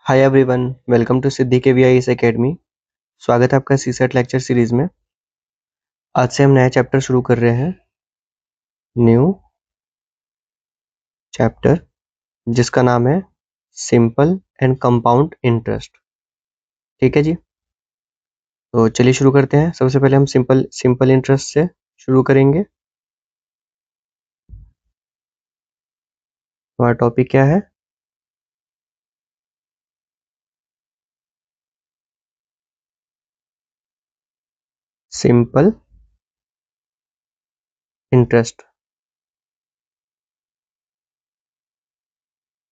Hi everyone, welcome to सिद्धि के वीआईएस academy. स्वागत है आपका सीसेट लेक्चर सीरीज में। आज से हम नया चैप्टर शुरू कर रहे हैं, न्यू चैप्टर, जिसका नाम है सिंपल एंड कंपाउंड इंटरेस्ट। ठीक है जी, तो चलिए शुरू करते हैं। सबसे पहले हम सिंपल इंटरेस्ट से शुरू करेंगे। हमारा टॉपिक क्या है? Simple interest.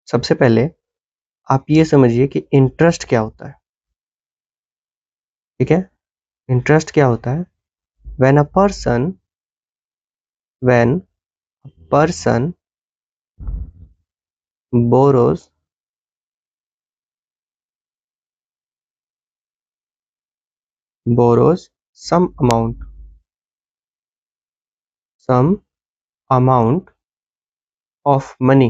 सबसे पहले आप ये समझिए कि इंटरेस्ट क्या होता है। ठीक है, इंटरेस्ट क्या होता है? When a person borrows some amount of money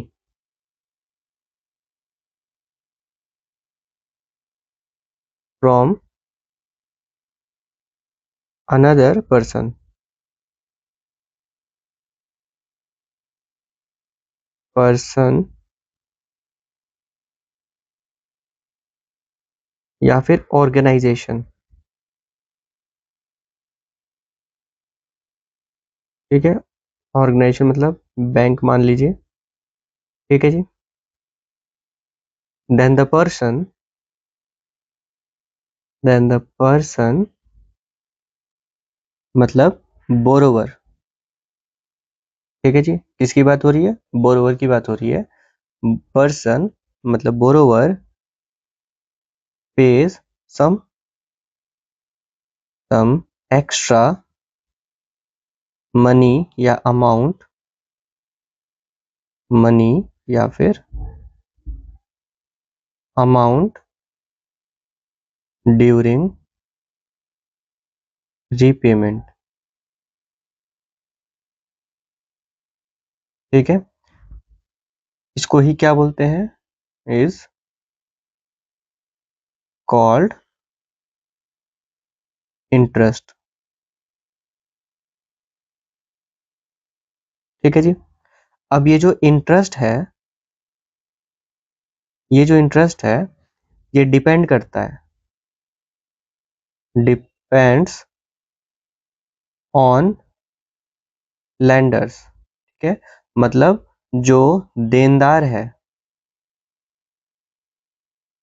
from another person या फिर ऑर्गेनाइजेशन। ठीक है, ऑर्गेनाइजेशन मतलब बैंक मान लीजिए। ठीक है जी, देन द पर्सन मतलब बोरोवर। ठीक है जी, किसकी बात हो रही है? बोरोवर की बात हो रही है। पर्सन मतलब borrower pays some extra money या अमाउंट, मनी या फिर अमाउंट ड्यूरिंग रीपेमेंट। ठीक है, इसको ही क्या बोलते हैं? Is called interest. ठीक है जी, अब ये जो इंटरेस्ट है, ये डिपेंड करता है, डिपेंड्स ऑन लेंडर्स। ठीक है, मतलब जो देनदार है,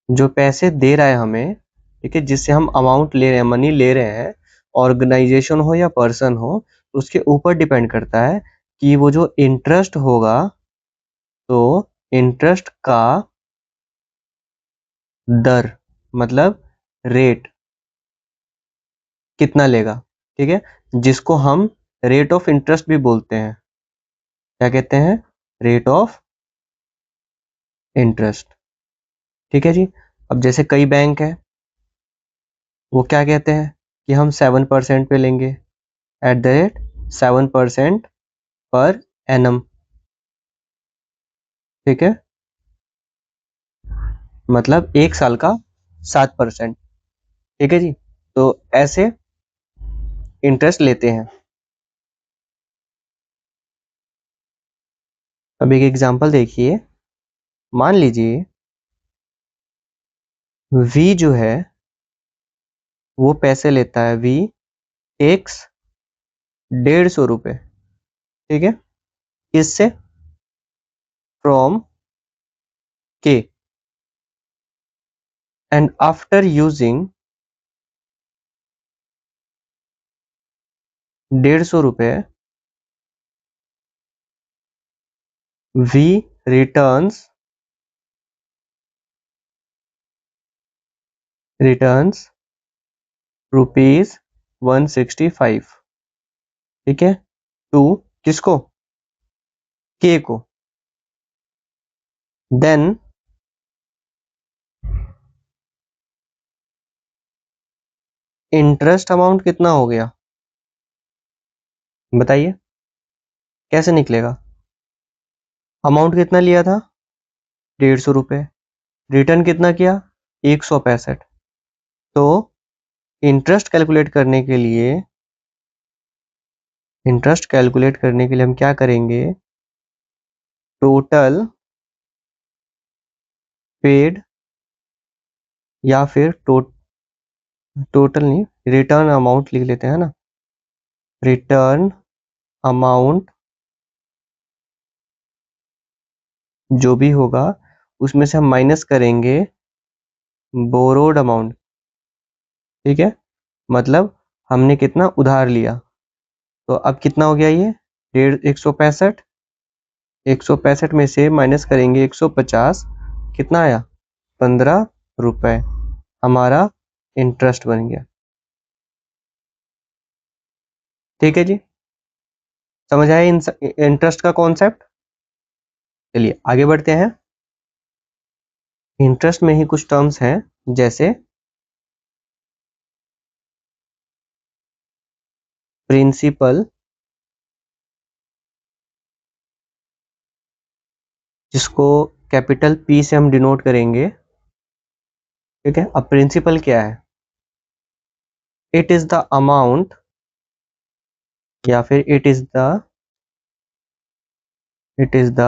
जो पैसे दे रहा है हमें, ठीक है, जिससे हम अमाउंट ले रहे हैं, मनी ले रहे हैं, ऑर्गेनाइजेशन हो या पर्सन हो, तो उसके ऊपर डिपेंड करता है कि वो जो इंटरेस्ट होगा, तो इंटरेस्ट का दर मतलब रेट कितना लेगा। ठीक है, जिसको हम रेट ऑफ इंटरेस्ट भी बोलते हैं। क्या कहते हैं? Rate of interest. ठीक है जी, अब जैसे कई बैंक है, वो क्या कहते हैं कि हम 7% पे लेंगे, एट द रेट 7% पर एनम। ठीक है, मतलब एक साल का 7%। ठीक है जी, तो ऐसे इंटरेस्ट लेते हैं। अब एक एग्जांपल देखिए, मान लीजिए V जो है वो पैसे लेता है, V टेक्स 150 रुपये। ठीक है, इससे from K, and after using 150 रुपये V returns रुपीज 165। ठीक है, टू किसको? K को। देन इंटरेस्ट अमाउंट कितना हो गया बताइए, कैसे निकलेगा? अमाउंट कितना लिया था? 150 रुपये। रिटर्न कितना किया? 165। तो इंटरेस्ट कैलकुलेट करने के लिए हम क्या करेंगे, टोटल पेड या फिर टोटल नहीं, रिटर्न अमाउंट लिख लेते हैं ना, रिटर्न अमाउंट जो भी होगा उसमें से हम माइनस करेंगे बोरोड अमाउंट। ठीक है, मतलब हमने कितना उधार लिया, तो अब कितना हो गया ये 165। 165 में से माइनस करेंगे 150, कितना आया 15 रुपए, हमारा इंटरेस्ट बन गया। ठीक है जी, समझ आया इंटरेस्ट का कॉन्सेप्ट। चलिए आगे बढ़ते हैं। इंटरेस्ट में ही कुछ टर्म्स हैं, जैसे प्रिंसिपल, जिसको कैपिटल P से हम डिनोट करेंगे। ठीक है, अब प्रिंसिपल क्या है, इट इज द अमाउंट या फिर it is the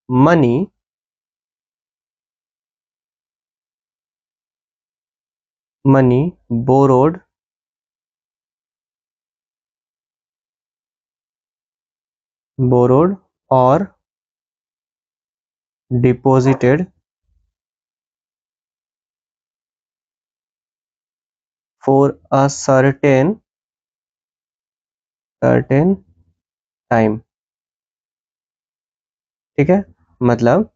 money borrowed और deposited for a certain time. ठीक है, मतलब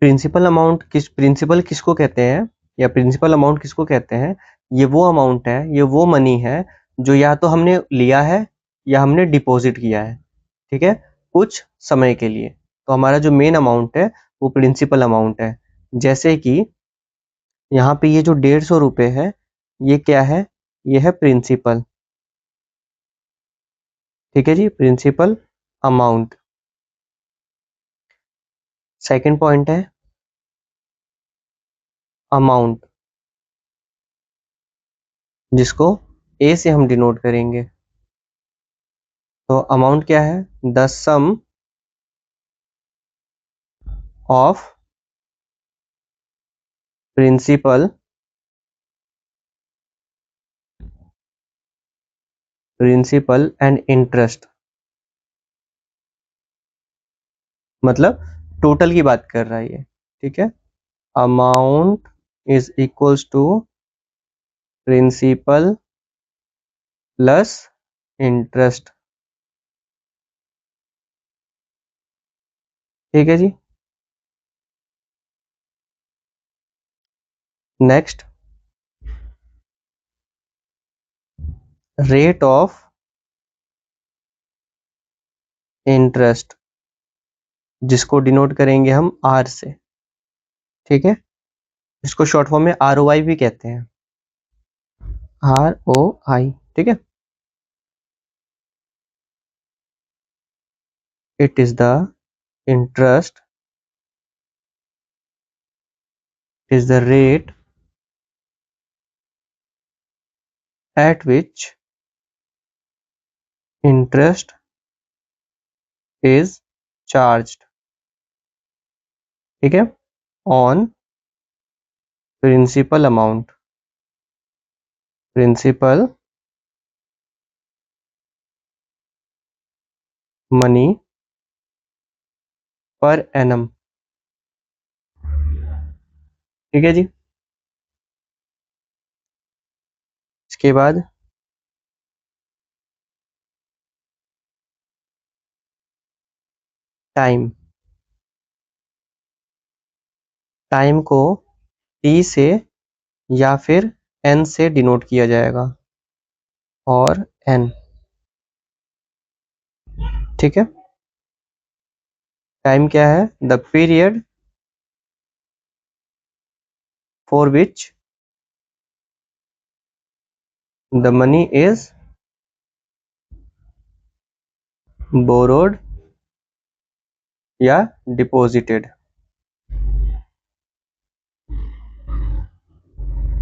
प्रिंसिपल किसको कहते हैं, या प्रिंसिपल अमाउंट किसको कहते हैं, ये वो अमाउंट है, ये वो मनी है जो या तो हमने लिया है या हमने डिपॉजिट किया है। ठीक है, कुछ समय के लिए। तो हमारा जो मेन अमाउंट है वो प्रिंसिपल अमाउंट है। जैसे कि यहाँ पे ये जो 150 रुपये है, ये क्या है, ये है प्रिंसिपल। ठीक है जी, प्रिंसिपल अमाउंट। सेकंड पॉइंट है अमाउंट, जिसको ए से हम डिनोट करेंगे। तो अमाउंट क्या है, the sum of principal and interest, मतलब टोटल की बात कर रहा है ये। ठीक है, amount is equals to principal plus interest. ठीक है जी, नेक्स्ट, रेट ऑफ इंटरेस्ट, जिसको डिनोट करेंगे हम आर से। ठीक है, इसको शॉर्ट फॉर्म में ROI भी कहते हैं, ROI। ठीक है, it is the interest, is the rate at which interest is charged। ठीक है, on प्रिंसिपल मनी पर एनम। ठीक है जी, इसके बाद टाइम। टाइम को T से या फिर N से डिनोट किया जाएगा, और N। ठीक है, टाइम क्या है, the period for which the money is borrowed या डिपॉजिटेड।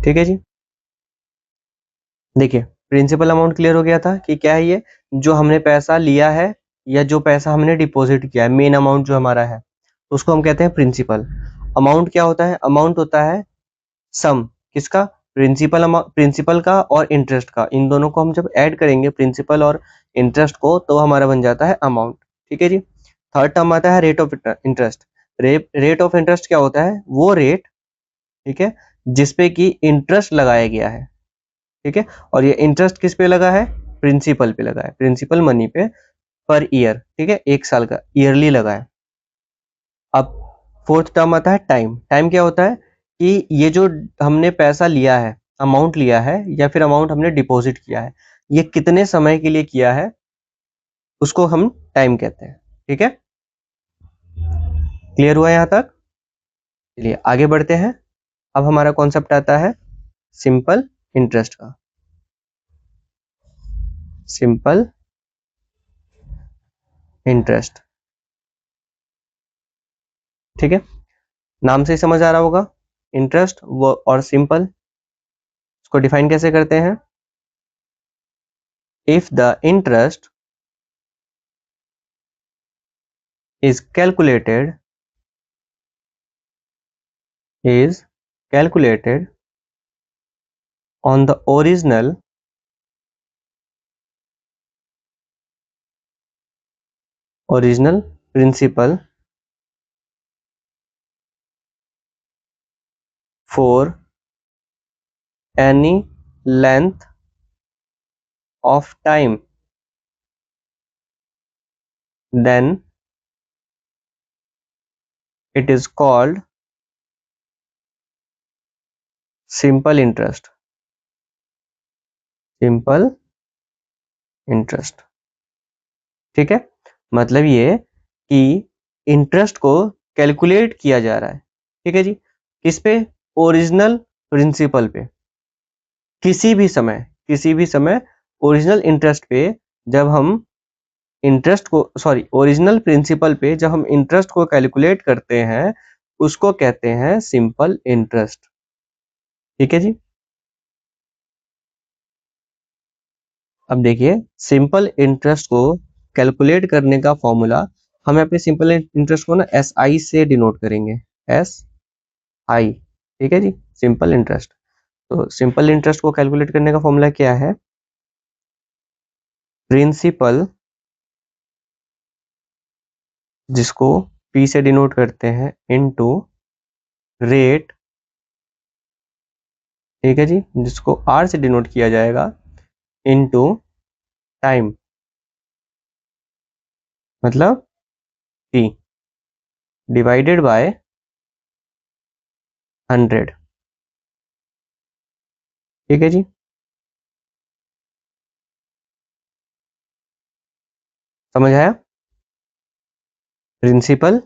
ठीक है जी। देखिए प्रिंसिपल अमाउंट क्लियर हो गया था कि क्या है ये, जो हमने पैसा लिया है या जो पैसा हमने डिपॉजिट किया है, मेन अमाउंट जो हमारा है उसको हम कहते हैं प्रिंसिपल। अमाउंट क्या होता है, अमाउंट होता है सम किसका, प्रिंसिपल का और इंटरेस्ट का, इन दोनों को हम जब ऐड करेंगे प्रिंसिपल और इंटरेस्ट को तो हमारा बन जाता है अमाउंट। ठीक है जी। थर्ड टर्म आता है rate of interest. Rate of interest क्या होता है, वो रेट, ठीक है, जिसपे कि इंटरेस्ट लगाया गया है। ठीक है, और ये इंटरेस्ट किस पे लगा है, प्रिंसिपल पे लगा है, प्रिंसिपल मनी पे पर ईयर। ठीक है, 1 साल का ईयरली लगा है। अब फोर्थ टर्म आता है टाइम। टाइम क्या होता है कि ये जो हमने पैसा लिया है, अमाउंट लिया है या फिर अमाउंट हमने डिपॉजिट किया है, ये कितने समय के लिए किया है उसको हम टाइम कहते हैं। ठीक है, क्लियर हुआ यहां तक। चलिए आगे बढ़ते हैं। अब हमारा कॉन्सेप्ट आता है सिंपल इंटरेस्ट का। सिंपल इंटरेस्ट, ठीक है, नाम से ही समझ आ रहा होगा, इंटरेस्ट वो और सिंपल। इसको डिफाइन कैसे करते हैं, if the interest is calculated on the original principal for any length of time, then it is called simple interest। Simple interest, ठीक है, मतलब ये कि इंटरेस्ट को कैलकुलेट किया जा रहा है। ठीक है जी, किस पे, ओरिजिनल प्रिंसिपल पे, किसी भी समय ओरिजिनल इंटरेस्ट पे जब हम इंटरेस्ट को, सॉरी ओरिजिनल प्रिंसिपल पे जब हम इंटरेस्ट को कैलकुलेट करते हैं उसको कहते हैं सिंपल इंटरेस्ट। ठीक है जी। अब देखिए सिंपल इंटरेस्ट को कैलकुलेट करने का फॉर्मूला, हम यहाँ पे सिंपल इंटरेस्ट को ना एस आई से डिनोट करेंगे, एस आई। ठीक है जी, सिंपल इंटरेस्ट। तो सिंपल इंटरेस्ट को कैलकुलेट करने का फॉर्मूला क्या है, प्रिंसिपल, जिसको पी से डिनोट करते हैं, इनटू रेट, ठीक है जी, जिसको आर से डिनोट किया जाएगा, इनटू टाइम, मतलब टी, डिवाइडेड बाय 100। ठीक है जी, समझ आया, principal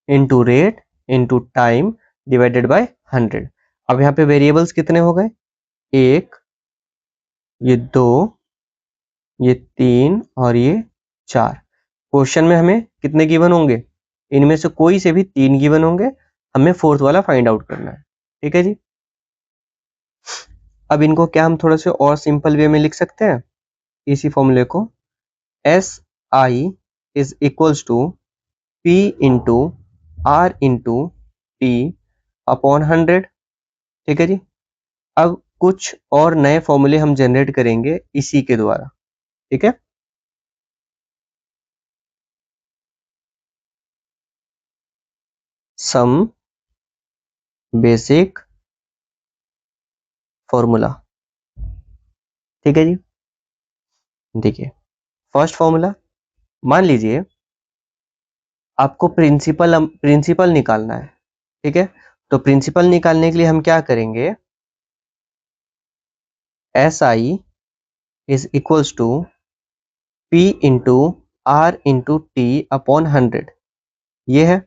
into rate into time divided by 100। अब यहाँ पे वेरिएबल्स कितने हो गए, एक, ये दो, ये तीन और ये चार। क्वेश्चन में हमें कितने गिवन होंगे, इनमें से कोई से भी 3 गिवन होंगे, हमें फोर्थ वाला फाइंड आउट करना है। ठीक है जी। अब इनको क्या हम थोड़ा से और सिंपल वे में लिख सकते हैं, इसी फॉर्मूले को, S I is equals to P into R into T upon 100। ठीक है जी। अब कुछ और नए फॉर्मूले हम जनरेट करेंगे इसी के द्वारा। ठीक है, सम बेसिक फॉर्मूला। ठीक है जी। देखिए फर्स्ट फॉर्मूला, मान लीजिए आपको प्रिंसिपल निकालना है। ठीक है, तो प्रिंसिपल निकालने के लिए हम क्या करेंगे, S I is equals to P into R into T upon 100। ये है।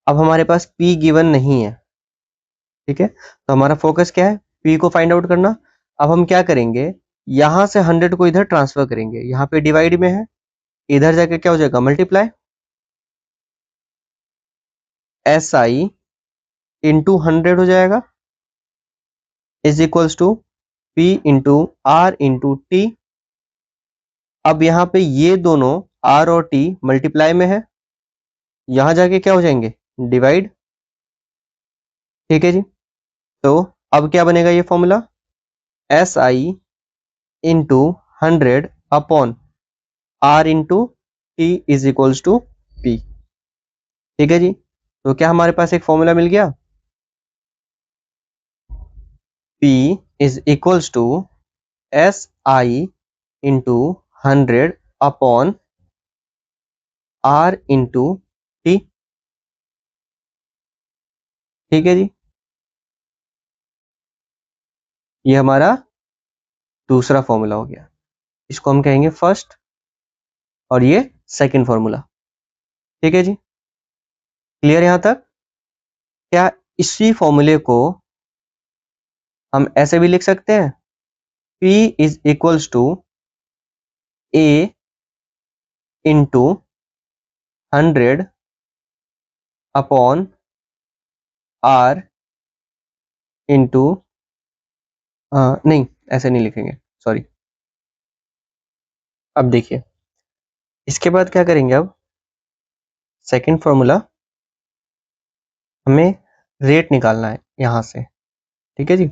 अब हमारे पास P गिवन नहीं है। ठीक है, तो हमारा फोकस क्या है, P को फाइंड आउट करना। अब हम क्या करेंगे, यहां से 100 को इधर ट्रांसफर करेंगे, यहाँ पे डिवाइड में है, इधर जाके क्या हो जाएगा, मल्टीप्लाई, एस आई इंटू 100 हो जाएगा। Is equals to P into R into T. अब यहाँ पे ये दोनों R और T मल्टीप्लाई में है, यहां जाके क्या हो जाएंगे, डिवाइड। ठीक है जी। तो अब क्या बनेगा ये formula, SI into 100 upon R into T is equals to P। ठीक है जी। तो क्या हमारे पास एक फॉर्मूला मिल गया, P is equals to SI into 100 upon R into T. ठीक है जी। ये हमारा दूसरा फॉर्मूला हो गया, इसको हम कहेंगे फर्स्ट, और ये सेकंड फॉर्मूला। ठीक है जी, क्लियर यहां तक। क्या इसी फॉर्मूले को हम ऐसे भी लिख सकते हैं, P is equals to A into 100 upon R into, नहीं ऐसे नहीं लिखेंगे, सॉरी। अब देखिए इसके बाद क्या करेंगे, अब सेकंड फॉर्मूला हमें रेट निकालना है यहां से। ठीक है जी।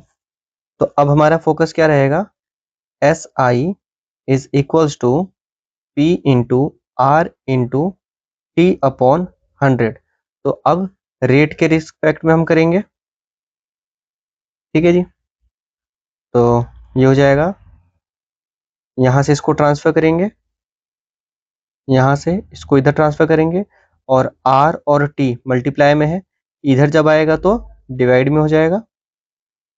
तो अब हमारा फोकस क्या रहेगा, S I is equals to P into R into T upon 100। तो अब रेट के रिस्पेक्ट में हम करेंगे। ठीक है जी। तो ये हो जाएगा, यहां से इसको ट्रांसफर करेंगे, यहां से इसको इधर ट्रांसफर करेंगे, और R और T मल्टीप्लाई में है, इधर जब आएगा तो डिवाइड में हो जाएगा।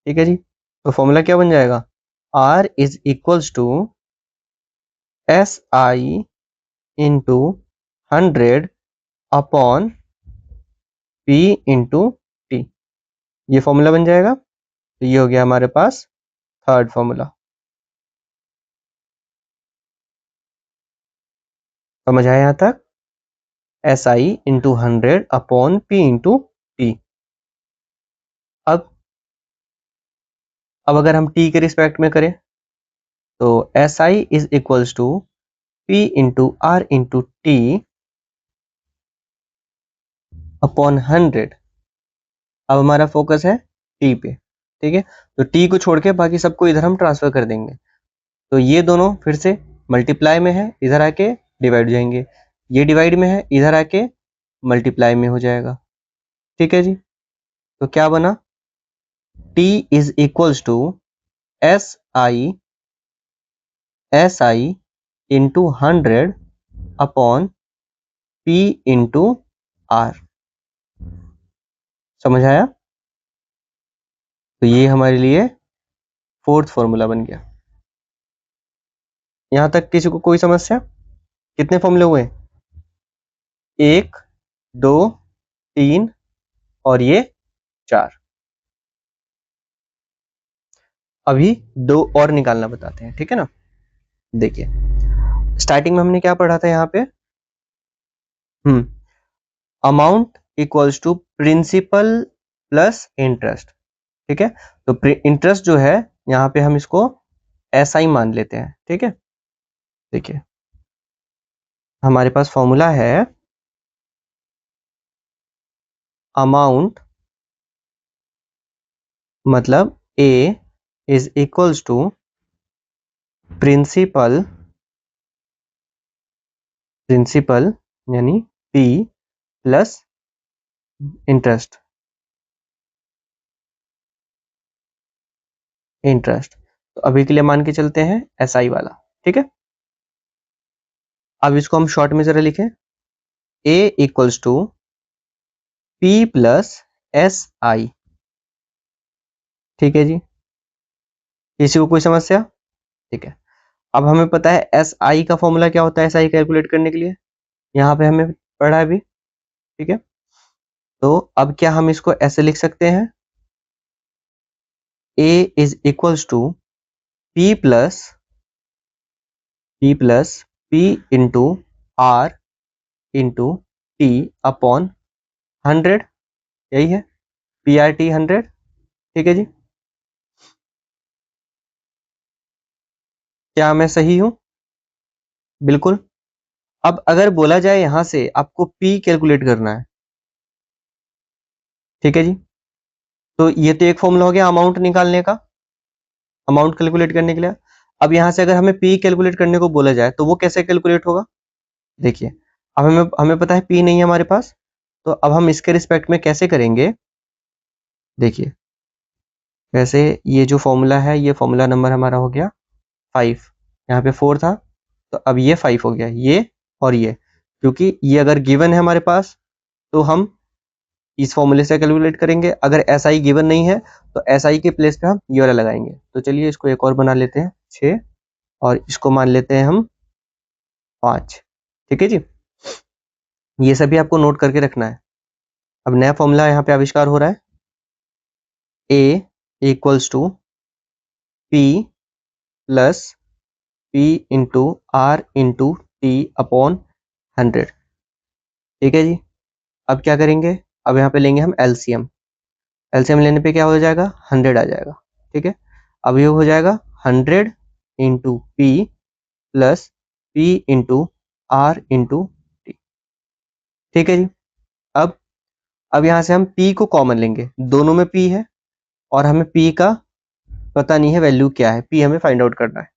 ठीक है जी। तो फॉर्मूला क्या बन जाएगा, R is equals to SI into 100 upon P into T. ये फॉर्मूला बन जाएगा। तो ये हो गया हमारे पास थर्ड फॉर्मूला। समझ आया यहाँ तक, SI into 100 upon P into T. अब अगर हम T के रिस्पेक्ट में करें, तो SI is equals to P into R into T upon 100। अब हमारा फोकस है T पे। ठीक है, तो T को छोड़ के बाकी सबको इधर हम ट्रांसफर कर देंगे। तो ये दोनों फिर से मल्टीप्लाई में है, इधर आके डिवाइड हो जाएंगे। ये डिवाइड में है, इधर आके मल्टीप्लाई में हो जाएगा। ठीक है जी। तो क्या बना, T is equals to SI into 100 upon P into R। समझ आया। तो ये हमारे लिए फोर्थ फॉर्मूला बन गया। यहां तक किसी को कोई समस्या, कितने फॉर्मूले हुए, 1 2 3 और ये 4। अभी 2 और निकालना बताते हैं, ठीक है ना। देखिए स्टार्टिंग में हमने क्या पढ़ा था यहाँ पे, amount equals to principal plus interest. ठीक है, तो इंटरेस्ट जो है यहाँ पे हम इसको ऐसा ही मान लेते हैं। ठीक है, देखिए हमारे पास फॉर्मूला है, अमाउंट मतलब A is equals to principal, principal यानी P प्लस इंटरेस्ट, इंटरेस्ट। तो अभी के लिए मान के चलते हैं SI वाला। ठीक है, अब इसको हम शॉर्ट में जरा लिखें, A equals to P plus SI। ठीक है जी, किसी को कोई समस्या। ठीक है, अब हमें पता है SI का फॉर्मूला क्या होता है, SI कैलकुलेट करने के लिए यहाँ पे हमें पढ़ा है अभी। ठीक है, तो अब क्या हम इसको ऐसे लिख सकते हैं, A is equals to P plus P into R into T upon 100। यही है PRT 100। ठीक है जी। क्या मैं सही हूं? बिल्कुल। अब अगर बोला जाए यहां से आपको पी कैलकुलेट करना है, ठीक है जी, तो ये तो एक फॉर्मूला हो गया अमाउंट निकालने का, अमाउंट कैलकुलेट करने के लिए। अब यहां से अगर हमें पी कैलकुलेट करने को बोला जाए तो वो कैसे कैलकुलेट होगा? देखिए, अब हमें हमें पता है पी नहीं है हमारे पास, तो अब हम इसके रिस्पेक्ट में कैसे करेंगे? देखिए, वैसे ये जो फॉर्मूला है, ये फॉर्मूला नंबर हमारा हो गया 5, यहाँ पे 4 था, तो अब ये 5 हो गया, ये और ये, क्योंकि ये अगर गिवन है हमारे पास तो हम इस फॉर्मूले से कैलकुलेट करेंगे, अगर एस आई गिवन नहीं है तो एस आई के प्लेस पे हम ये वाला लगाएंगे। तो चलिए इसको एक और बना लेते हैं 6, और इसको मान लेते हैं हम 5, ठीक है जी। ये सभी आपको नोट करके रखना है। अब नया फॉर्मूला यहाँ पे आविष्कार हो रहा है, A equals to P plus P into R into T upon 100, ठीक है जी। अब क्या करेंगे? अब यहाँ पे लेंगे हम एलसीएम, एलसीएम लेने पे क्या हो जाएगा? 100 आ जाएगा, ठीक है। अब ये हो जाएगा 100 into P plus P into R into T, ठीक है जी। अब अब यहाँ से हम पी को कॉमन लेंगे, दोनों में पी है और हमें पी का पता नहीं है वैल्यू क्या है, पी हमें फाइंड आउट करना है।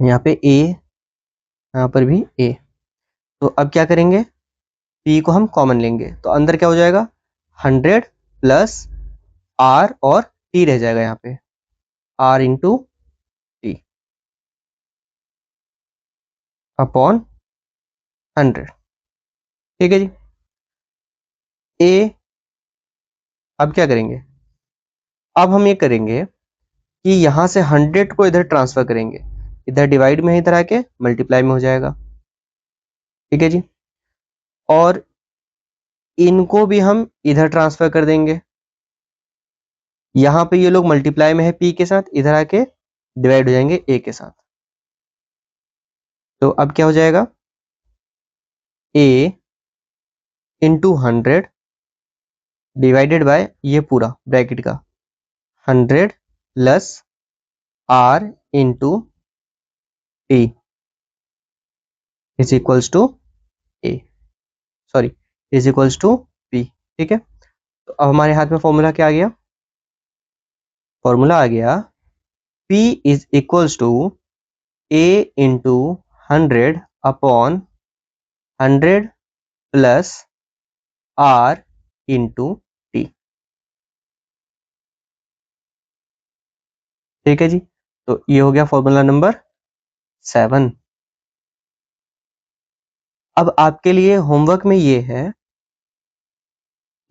यहाँ पे ए, यहाँ पर भी ए, तो अब क्या करेंगे? पी को हम कॉमन लेंगे, तो अंदर क्या हो जाएगा? 100 प्लस आर और टी रह जाएगा यहाँ पे, आर इंटू टी अपॉन 100, ठीक है जी। ए, अब क्या करेंगे? अब हम ये करेंगे कि यहां से 100 को इधर ट्रांसफर करेंगे, इधर डिवाइड में है, इधर आके मल्टीप्लाई में हो जाएगा, ठीक है जी। और इनको भी हम इधर ट्रांसफर कर देंगे, यहाँ पे ये लोग मल्टीप्लाई में है पी के साथ, इधर आके डिवाइड हो जाएंगे ए के साथ। तो अब क्या हो जाएगा? ए इंटू 100 डिवाइडेड बाय ये पूरा ब्रैकेट का 100 plus R into T is equals to A, sorry, is equals to P, ठीक है। तो अब हमारे हाथ में फॉर्मूला क्या आ गया? फॉर्मूला आ गया P is equals to A into 100 upon 100 plus R into T, ठीक है जी। तो ये हो गया फॉर्मूला नंबर 7। अब आपके लिए होमवर्क में ये है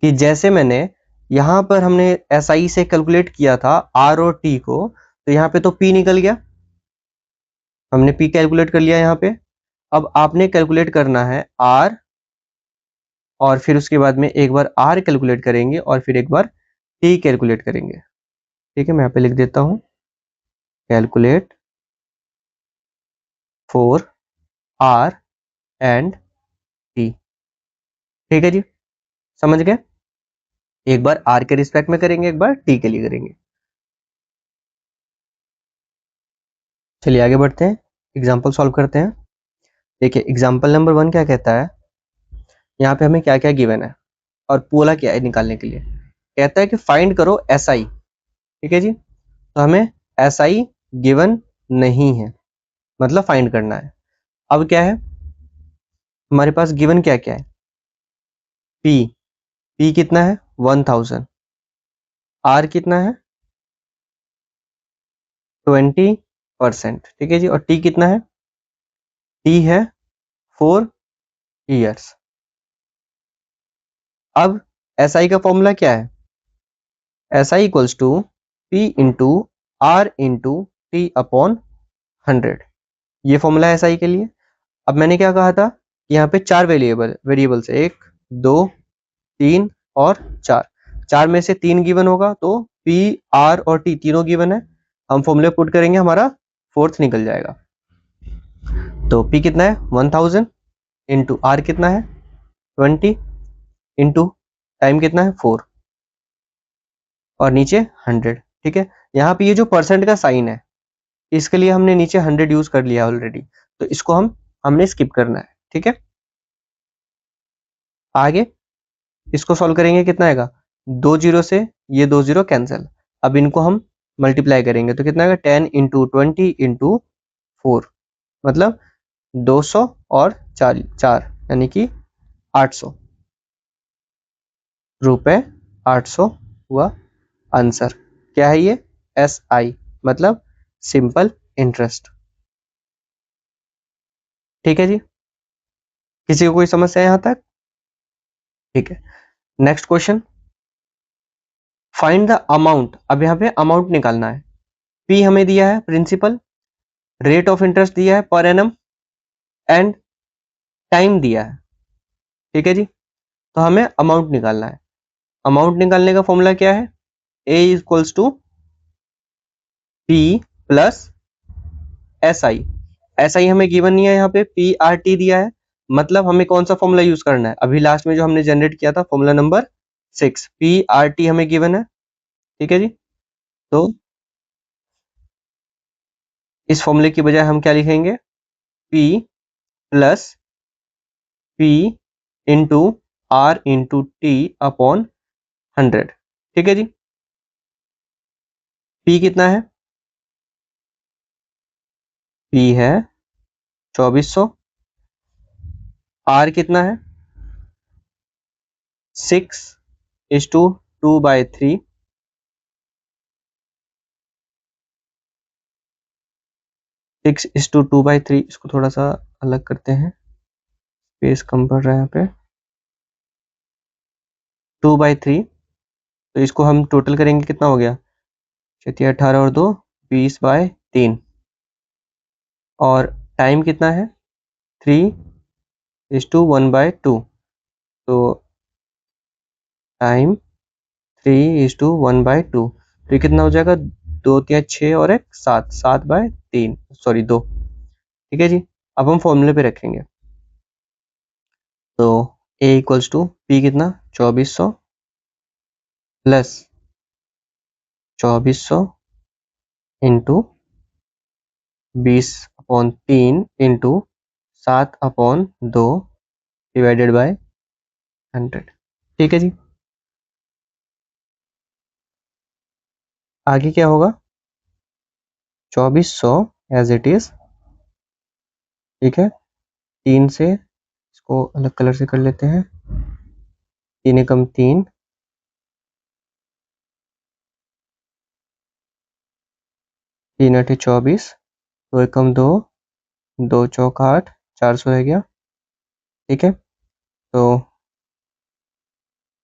कि जैसे मैंने यहाँ पर हमने SI से कैलकुलेट किया था R और T को, तो यहाँ पे तो P निकल गया, हमने P कैलकुलेट कर लिया यहाँ पे। अब आपने कैलकुलेट करना है R, और फिर उसके बाद में एक बार R कैलकुलेट करेंगे और फिर एक बार T कैलकुलेट करेंगे, ठीक है। मैं यहाँ पे लिख देता हूँ, calculate for R and T, ठीक है जी, समझ गए। एक बार R के रिस्पेक्ट में करेंगे, एक बार T के लिए करेंगे। चलिए आगे बढ़ते हैं, एग्जाम्पल सॉल्व करते हैं। देखिए एग्जाम्पल नंबर 1 क्या कहता है, यहाँ पे हमें क्या क्या गिवन है और बोला क्या है निकालने के लिए। कहता है कि फाइंड करो SI, ठीक है जी। तो हमें SI गिवन नहीं है, मतलब फाइंड करना है। अब क्या है हमारे पास गिवन, क्या क्या है? P, P कितना है? 1000, R कितना है? 20%, ठीक है जी। और T कितना है? T है 4 years। अब SI का फॉर्मूला क्या है? SI equals to P into R into T upon 100, ये फॉर्मूला है SI के लिए। अब मैंने क्या कहा था, यहाँ पे 4 वेरिएबल्स है, 1 2 3 और 4, 4 में से 3 गिवन होगा, तो P R और T तीनों गिवन है। हम फॉर्मूले पुट करेंगे, हमारा फोर्थ निकल जाएगा। तो P कितना है? 1000 इंटू R कितना है? 20 इंटू टाइम कितना है? 4 और नीचे 100, ठीक है। यहाँ पे ये जो परसेंट का साइन है, इसके लिए हमने नीचे 100 यूज कर लिया ऑलरेडी, तो इसको हमने स्किप करना है, ठीक है। आगे इसको सॉल्व करेंगे, कितना आएगा, 2 जीरो से ये 2 जीरो कैंसिल, अब इनको हम मल्टीप्लाई करेंगे तो कितना आएगा, 10 इंटू 20 इंटू 4, मतलब 200 और 4 यानी कि 800 रुपए, 800 हुआ आंसर। क्या है ये, SI, मतलब सिंपल इंटरेस्ट। ठीक है जी, किसी को कोई समस्या है यहां तक? ठीक है, next question, find the amount. अब यहाँ पे अमाउंट निकालना है। P हमें दिया है प्रिंसिपल, रेट ऑफ इंटरेस्ट दिया है पर एनम, एंड टाइम दिया है, ठीक है जी। तो हमें अमाउंट निकालना है। अमाउंट निकालने का फॉर्मूला क्या है, A equals to P plus SI हमें गिवन नहीं है, यहाँ पे PRT दिया है, मतलब हमें कौन सा फॉर्मूला यूज करना है, अभी लास्ट में जो हमने जनरेट किया था फॉर्मूला नंबर 6, PRT हमें गिवन है, ठीक है जी। तो इस फॉर्मूले की बजाय हम क्या लिखेंगे, P plus P into R into T upon 100, ठीक है जी। P कितना है, P है 2400, R कितना है 6:2/3, 6:2/3, इसको थोड़ा सा अलग करते हैं, स्पेस कम पड़ रहा है यहाँ पे, 2/3, तो इसको हम टोटल करेंगे, कितना हो गया, 18 और 2 20/3, और टाइम कितना है 3:1/2, तो टाइम 3:1/2, तो ये कितना हो जाएगा, 2 3 6 और 1 7, 7/3, सॉरी 2, ठीक है जी। अब हम फॉर्मूले पे रखेंगे, तो A इक्वल्स टू P कितना 2400 plus 2400 into 20/3 into 7/2 divided by 100, ठीक है जी। आगे क्या होगा, 2400 एज इट इज, ठीक है, 3 से इसको अलग कलर से कर लेते हैं, 3 एकम 3, 3 8 24, 2 एकम 2, 2 चौक 8, 400 रह गया, ठीक है। तो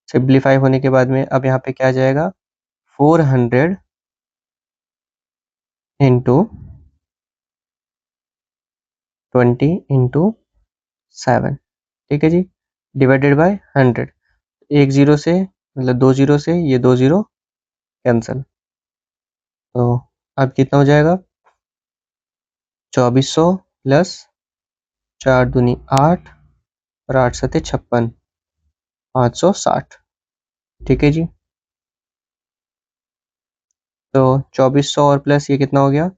सिंप्लीफाई होने के बाद में अब यहाँ पे क्या आ जाएगा, 400 इंटू 20 इंटू 7, ठीक है जी, डिवाइडेड बाय 100, एक जीरो से मतलब 2 जीरो से ये 2 जीरो कैंसिल, तो अब कितना हो जाएगा, 2400 प्लस 4 दूनी 8 और 8 सते 56, 560, ठीक है जी। तो 2400 और प्लस ये कितना हो गया,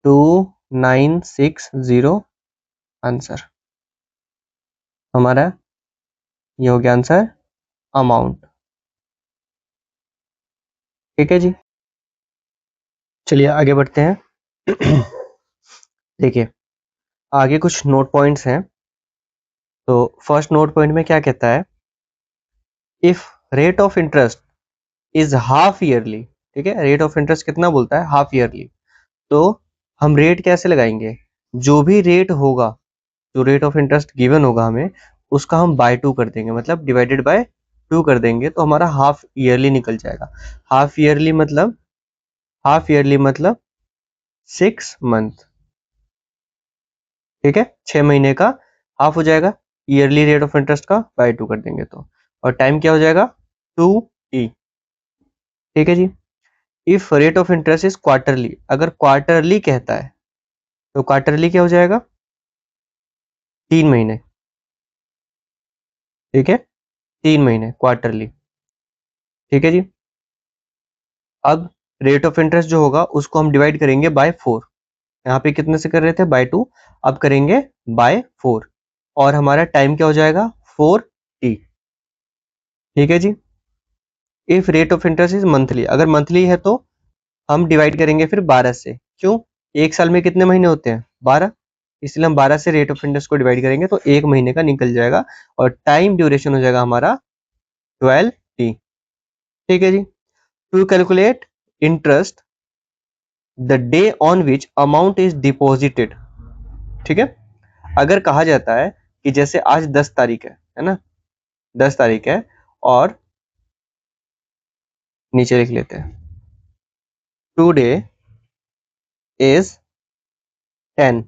2960 आंसर हमारा, ये हो गया आंसर अमाउंट, ठीक है जी। चलिए आगे बढ़ते हैं। देखिए आगे कुछ नोट पॉइंट्स हैं। तो फर्स्ट नोट पॉइंट में क्या कहता है, if rate of interest is half yearly, ठीक है, रेट ऑफ इंटरेस्ट कितना बोलता है, हाफ ईयरली, तो हम रेट कैसे लगाएंगे, जो भी रेट होगा, जो रेट ऑफ इंटरेस्ट गिवन होगा हमें, उसका हम बाय 2 कर देंगे, मतलब डिवाइडेड बाय 2 कर देंगे, तो हमारा हाफ ईयरली निकल जाएगा। हाफ ईयरली मतलब 6 मंथ, ठीक है, 6 महीने का हाफ हो जाएगा, ईयरली रेट ऑफ इंटरेस्ट का बाय 2 कर देंगे तो, और टाइम क्या हो जाएगा 2t, ठीक है जी। If rate of interest is quarterly, अगर क्वार्टरली कहता है तो क्वार्टरली क्या हो जाएगा, 3 महीने, ठीक है, 3 महीने क्वार्टरली, ठीक है जी। अब रेट ऑफ इंटरेस्ट जो होगा उसको हम डिवाइड करेंगे बाय 4, यहाँ पे कितने से कर रहे थे, बाय 2, अब करेंगे बाय 4, और हमारा टाइम क्या हो जाएगा, 4t। ठीक है जी। If rate of interest is monthly, अगर मंथली है तो हम डिवाइड करेंगे फिर 12 से, क्यों, एक साल में कितने महीने होते हैं, 12, इसलिए हम 12 से रेट ऑफ इंटरेस्ट को डिवाइड करेंगे तो एक महीने का निकल जाएगा, और टाइम ड्यूरेशन हो जाएगा हमारा 12t। ठीक है जी। To calculate interest the day on which amount is deposited. ठीक है, अगर कहा जाता है कि जैसे आज 10 तारीख है ना, 10 तारीख है, और नीचे लिख लेते हैं टुडे इज 10,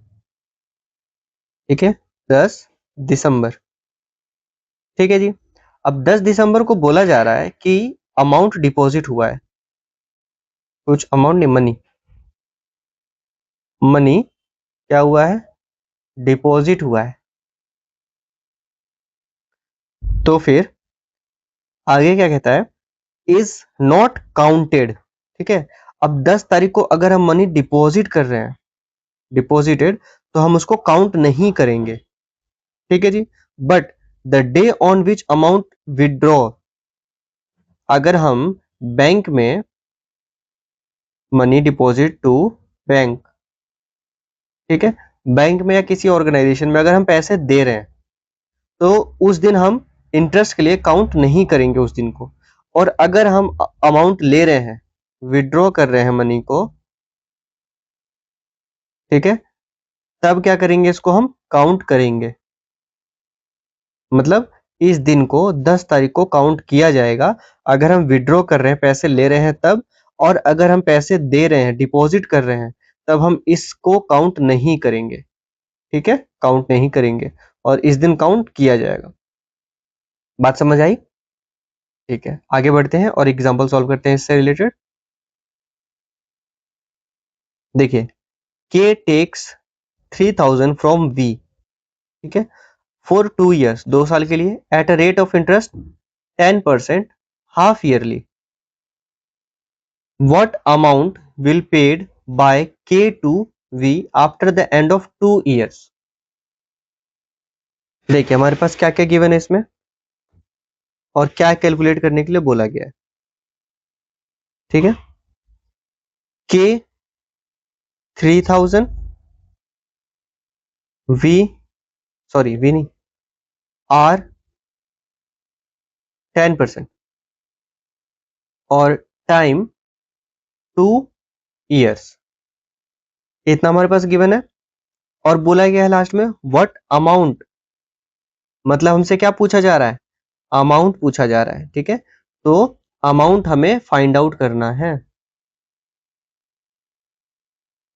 ठीक है, 10 दिसंबर। ठीक है जी। अब 10 दिसंबर को बोला जा रहा है कि अमाउंट डिपॉजिट हुआ है, कुछ अमाउंट नहीं, मनी, मनी क्या हुआ है, डिपॉजिट हुआ है। तो फिर आगे क्या कहता है, इज नॉट काउंटेड। ठीक है, अब 10 तारीख को अगर हम मनी डिपॉजिट कर रहे हैं, डिपॉजिटेड, तो हम उसको काउंट नहीं करेंगे। ठीक है जी। But the day on which amount withdraw, अगर हम बैंक में मनी डिपॉजिट टू बैंक, ठीक है, बैंक में या किसी ऑर्गेनाइजेशन में अगर हम पैसे दे रहे हैं तो उस दिन हम इंटरेस्ट के लिए काउंट नहीं करेंगे उस दिन को। और अगर हम अमाउंट ले रहे हैं, विड्रॉ कर रहे हैं मनी को, ठीक है, तब क्या करेंगे, इसको हम काउंट करेंगे। मतलब इस दिन को 10 तारीख को काउंट किया जाएगा, अगर हम विड्रॉ कर रहे हैं, पैसे ले रहे हैं तब, और अगर हम पैसे दे रहे हैं, डिपॉजिट कर रहे हैं, तब हम इसको काउंट नहीं करेंगे। ठीक है, काउंट नहीं करेंगे, और इस दिन काउंट किया जाएगा। बात समझ आई? ठीक है, आगे बढ़ते हैं और एग्जांपल सॉल्व करते हैं इससे रिलेटेड। देखिए, के टेक्स 3000 फ्रॉम वी, ठीक है, फॉर 2 years, 2 साल के लिए, at a rate of interest 10% half yearly. What amount will paid by K to V after the end of 2 years? देखिए हमारे पास क्या क्या गिवन है इसमें, और क्या कैलकुलेट करने के लिए बोला गया है। ठीक है, K 3000, V, सॉरी V नहीं, R 10%, और टाइम 2 years, इतना हमारे पास गिवन है। और बोला गया है लास्ट में व्हाट अमाउंट, मतलब हमसे क्या पूछा जा रहा है, अमाउंट पूछा जा रहा है। ठीक है, तो अमाउंट हमें फाइंड आउट करना है।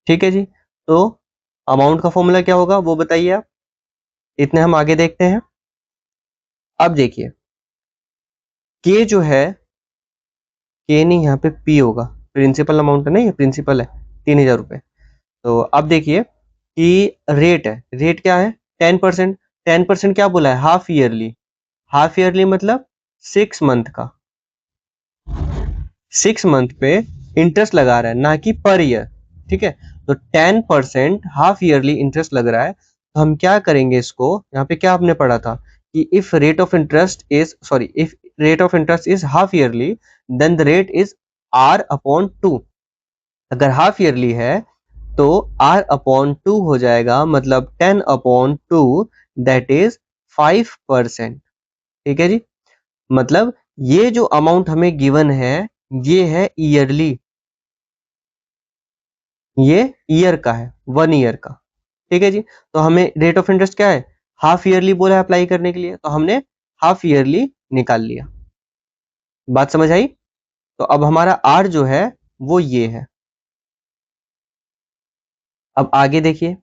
ठीक है जी। तो अमाउंट का फॉर्मूला क्या होगा वो बताइए आप, इतने हम आगे देखते हैं। अब देखिए, के जो है, के नहीं, यहाँ पे पी होगा, प्रिंसिपल अमाउंट है ना, ये प्रिंसिपल है 3000 रुपए। तो अब देखिए कि रेट है, रेट क्या है, 10%। 10% क्या बोला है, हाफ ईयरली, हाफ ईयरली मतलब 6 मंथ का, 6 मंथ पे इंटरेस्ट लगा रहा है, ना कि पर ईयर। ठीक है, तो 10% हाफ ईयरली इंटरेस्ट लग रहा है, तो हम क्या करेंगे इसको, यहाँ पे क्या आपने पढ़ा था कि if rate of interest is, sorry, if rate of interest is half yearly, then the rate is R/2। अगर हाफ ईयरली है तो R/2 हो जाएगा, मतलब 10/2, दैट इज 5%। ठीक है जी। मतलब ये जो अमाउंट हमें गिवन है ये है ईयरली, ये ईयर का है, 1 ईयर का। ठीक है जी। तो हमें रेट ऑफ इंटरेस्ट क्या है, हाफ ईयरली बोला है अप्लाई करने के लिए, तो हमने हाफ ईयरली निकाल लिया। बात समझ आई? तो अब हमारा आर जो है वो ये है। अब आगे देखिए,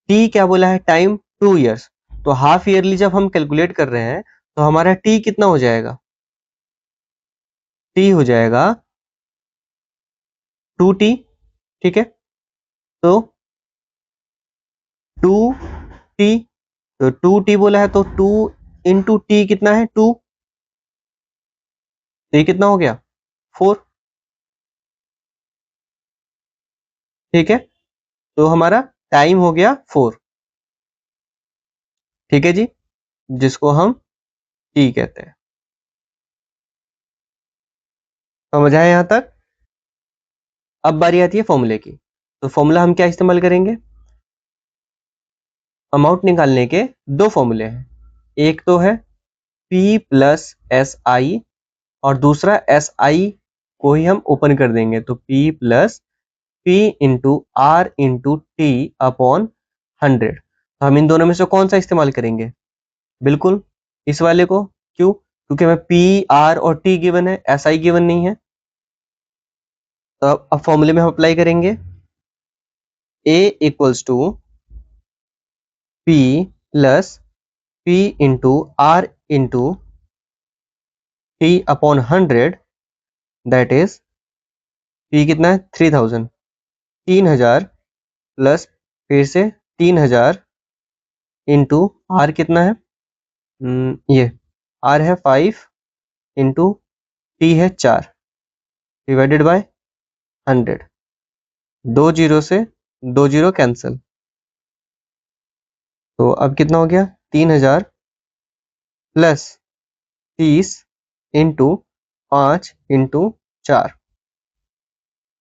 टी क्या बोला है, टाइम 2 इयर्स, तो हाफ ईयरली जब हम कैलकुलेट कर रहे हैं तो हमारा टी कितना हो जाएगा, टी हो जाएगा 2t। ठीक है, तो 2t, तो 2t बोला है तो 2 इंटू टी कितना है, 2, तो ये कितना हो गया, 4। ठीक है, तो हमारा टाइम हो गया 4, ठीक है जी, जिसको हम टी कहते हैं। समझ आया यहाँ तक? अब बारी आती है फॉर्मूले की। तो फॉर्मूला हम क्या इस्तेमाल करेंगे? अमाउंट निकालने के दो फॉर्मूले हैं, एक तो है P प्लस एस आई और दूसरा एस आई को ही हम ओपन कर देंगे, तो P plus P into R into T upon 100। तो हम इन दोनों में से कौन सा इस्तेमाल करेंगे? बिल्कुल इस वाले को। क्यों? क्योंकि हमें P, R और T गिवन है, एस आई गिवन नहीं है। तो अब फॉर्मूले में हम अप्लाई करेंगे, A equals to P plus P into R into T upon 100, that is P कितना है? 3000, 3000 प्लस फिर से 3000 इंटू आर कितना है? ये आर है 5 इंटू टी है 4 डिवाइडेड बाय 100। 2 जीरो से 2 जीरो कैंसिल, तो अब कितना हो गया? 3000 प्लस 30 इंटू 5 इंटू 4,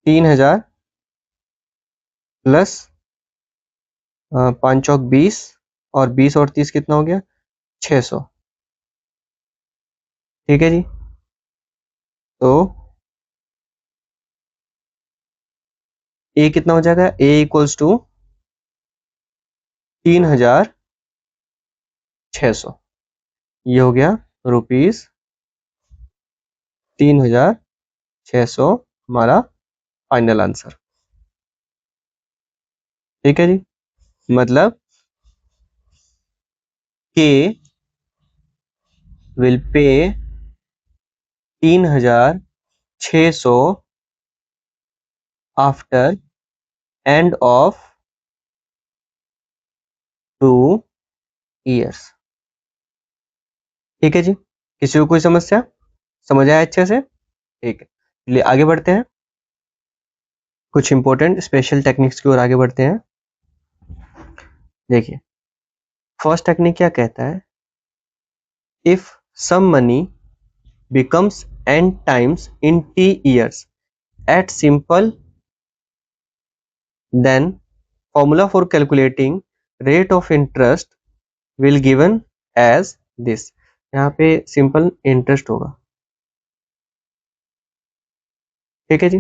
3000 प्लस 5 चौक 20 और 20 और 30 कितना हो गया? 600, ठीक है जी। तो ए कितना हो जाएगा? ए इक्वल्स टू 3600, ये हो गया रुपीज 3600 हमारा फाइनल आंसर, ठीक है जी। मतलब के will pay 3600 after end of 2 years, ठीक है जी। किसी को कोई समस्या? समझ आया अच्छे से? ठीक है, चलिए आगे बढ़ते हैं, कुछ इंपॉर्टेंट स्पेशल टेक्निक्स की ओर आगे बढ़ते हैं। देखिए फर्स्ट टेक्निक क्या कहता है, if sum money becomes n times in t years at simple, then formula for calculating rate of interest will given as this। यहाँ पे सिंपल इंटरेस्ट होगा, ठीक है जी।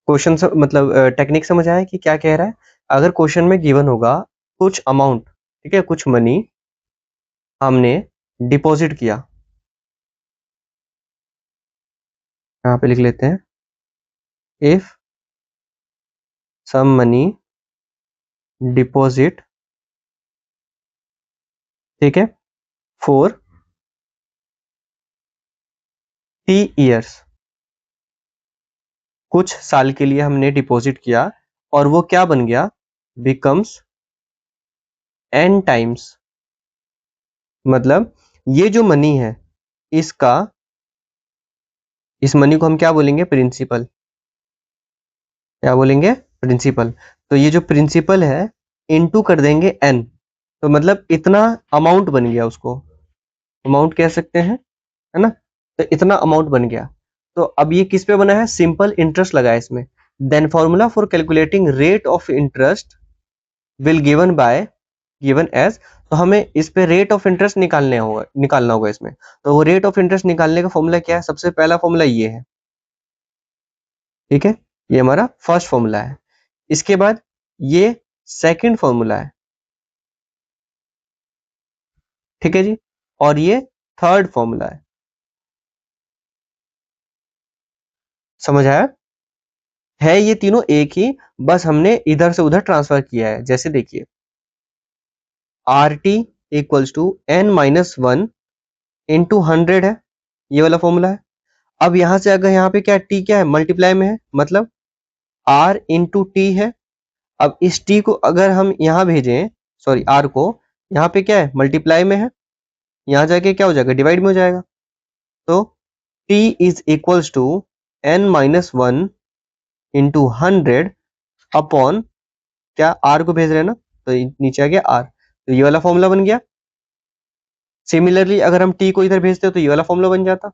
क्वेश्चन मतलब टेक्निक समझ आया कि क्या कह रहा है? अगर क्वेश्चन में गिवन होगा कुछ अमाउंट, ठीक है, कुछ मनी हमने डिपॉजिट किया, यहाँ पे लिख लेते हैं, इफ सम मनी डिपॉजिट, ठीक है, फॉर 3 years, कुछ साल के लिए हमने डिपॉजिट किया और वो क्या बन गया? बिकम्स n टाइम्स, मतलब ये जो मनी है इसका, इस मनी को हम क्या बोलेंगे? प्रिंसिपल। क्या बोलेंगे? प्रिंसिपल। तो ये जो प्रिंसिपल है इनटू कर देंगे n, तो मतलब इतना अमाउंट बन गया, उसको अमाउंट कह सकते हैं, है ना। तो इतना अमाउंट बन गया। तो अब ये किस पे बना है? सिंपल इंटरेस्ट लगा है इसमें। Then formula for calculating rate of interest will given as, तो हमें इस पे रेट ऑफ इंटरेस्ट निकालना होगा इसमें। तो वो रेट ऑफ इंटरेस्ट निकालने का फॉर्मूला क्या है? सबसे पहला फॉर्मूला ये है, ठीक है, ये हमारा फर्स्ट फॉर्मूला है। इसके बाद ये सेकंड फॉर्मूला है, ठीक है जी, और ये थर्ड फॉर्मूला है। समझ आया? है ये तीनों एक ही, बस हमने इधर से उधर ट्रांसफर किया है। जैसे देखिए R T equals to N minus one into 100 है, ये वाला फॉर्मूला है। अब यहां से अगर यहाँ पे क्या टी क्या है? मल्टीप्लाई में है, मतलब आर इंटू टी है। अब इस टी को अगर हम यहाँ भेजें, सॉरी आर को, यहाँ पे क्या है? मल्टीप्लाई में है, यहाँ जाके क्या हो जाएगा? डिवाइड में हो जाएगा। तो T is equals to N minus one into 100 upon क्या, आर को भेज रहे हैं ना, तो नीचे आ गया आर, तो ये वाला फॉर्मूला बन गया। सिमिलरली अगर हम टी को इधर भेजते हो तो ये वाला फॉर्मूला बन जाता।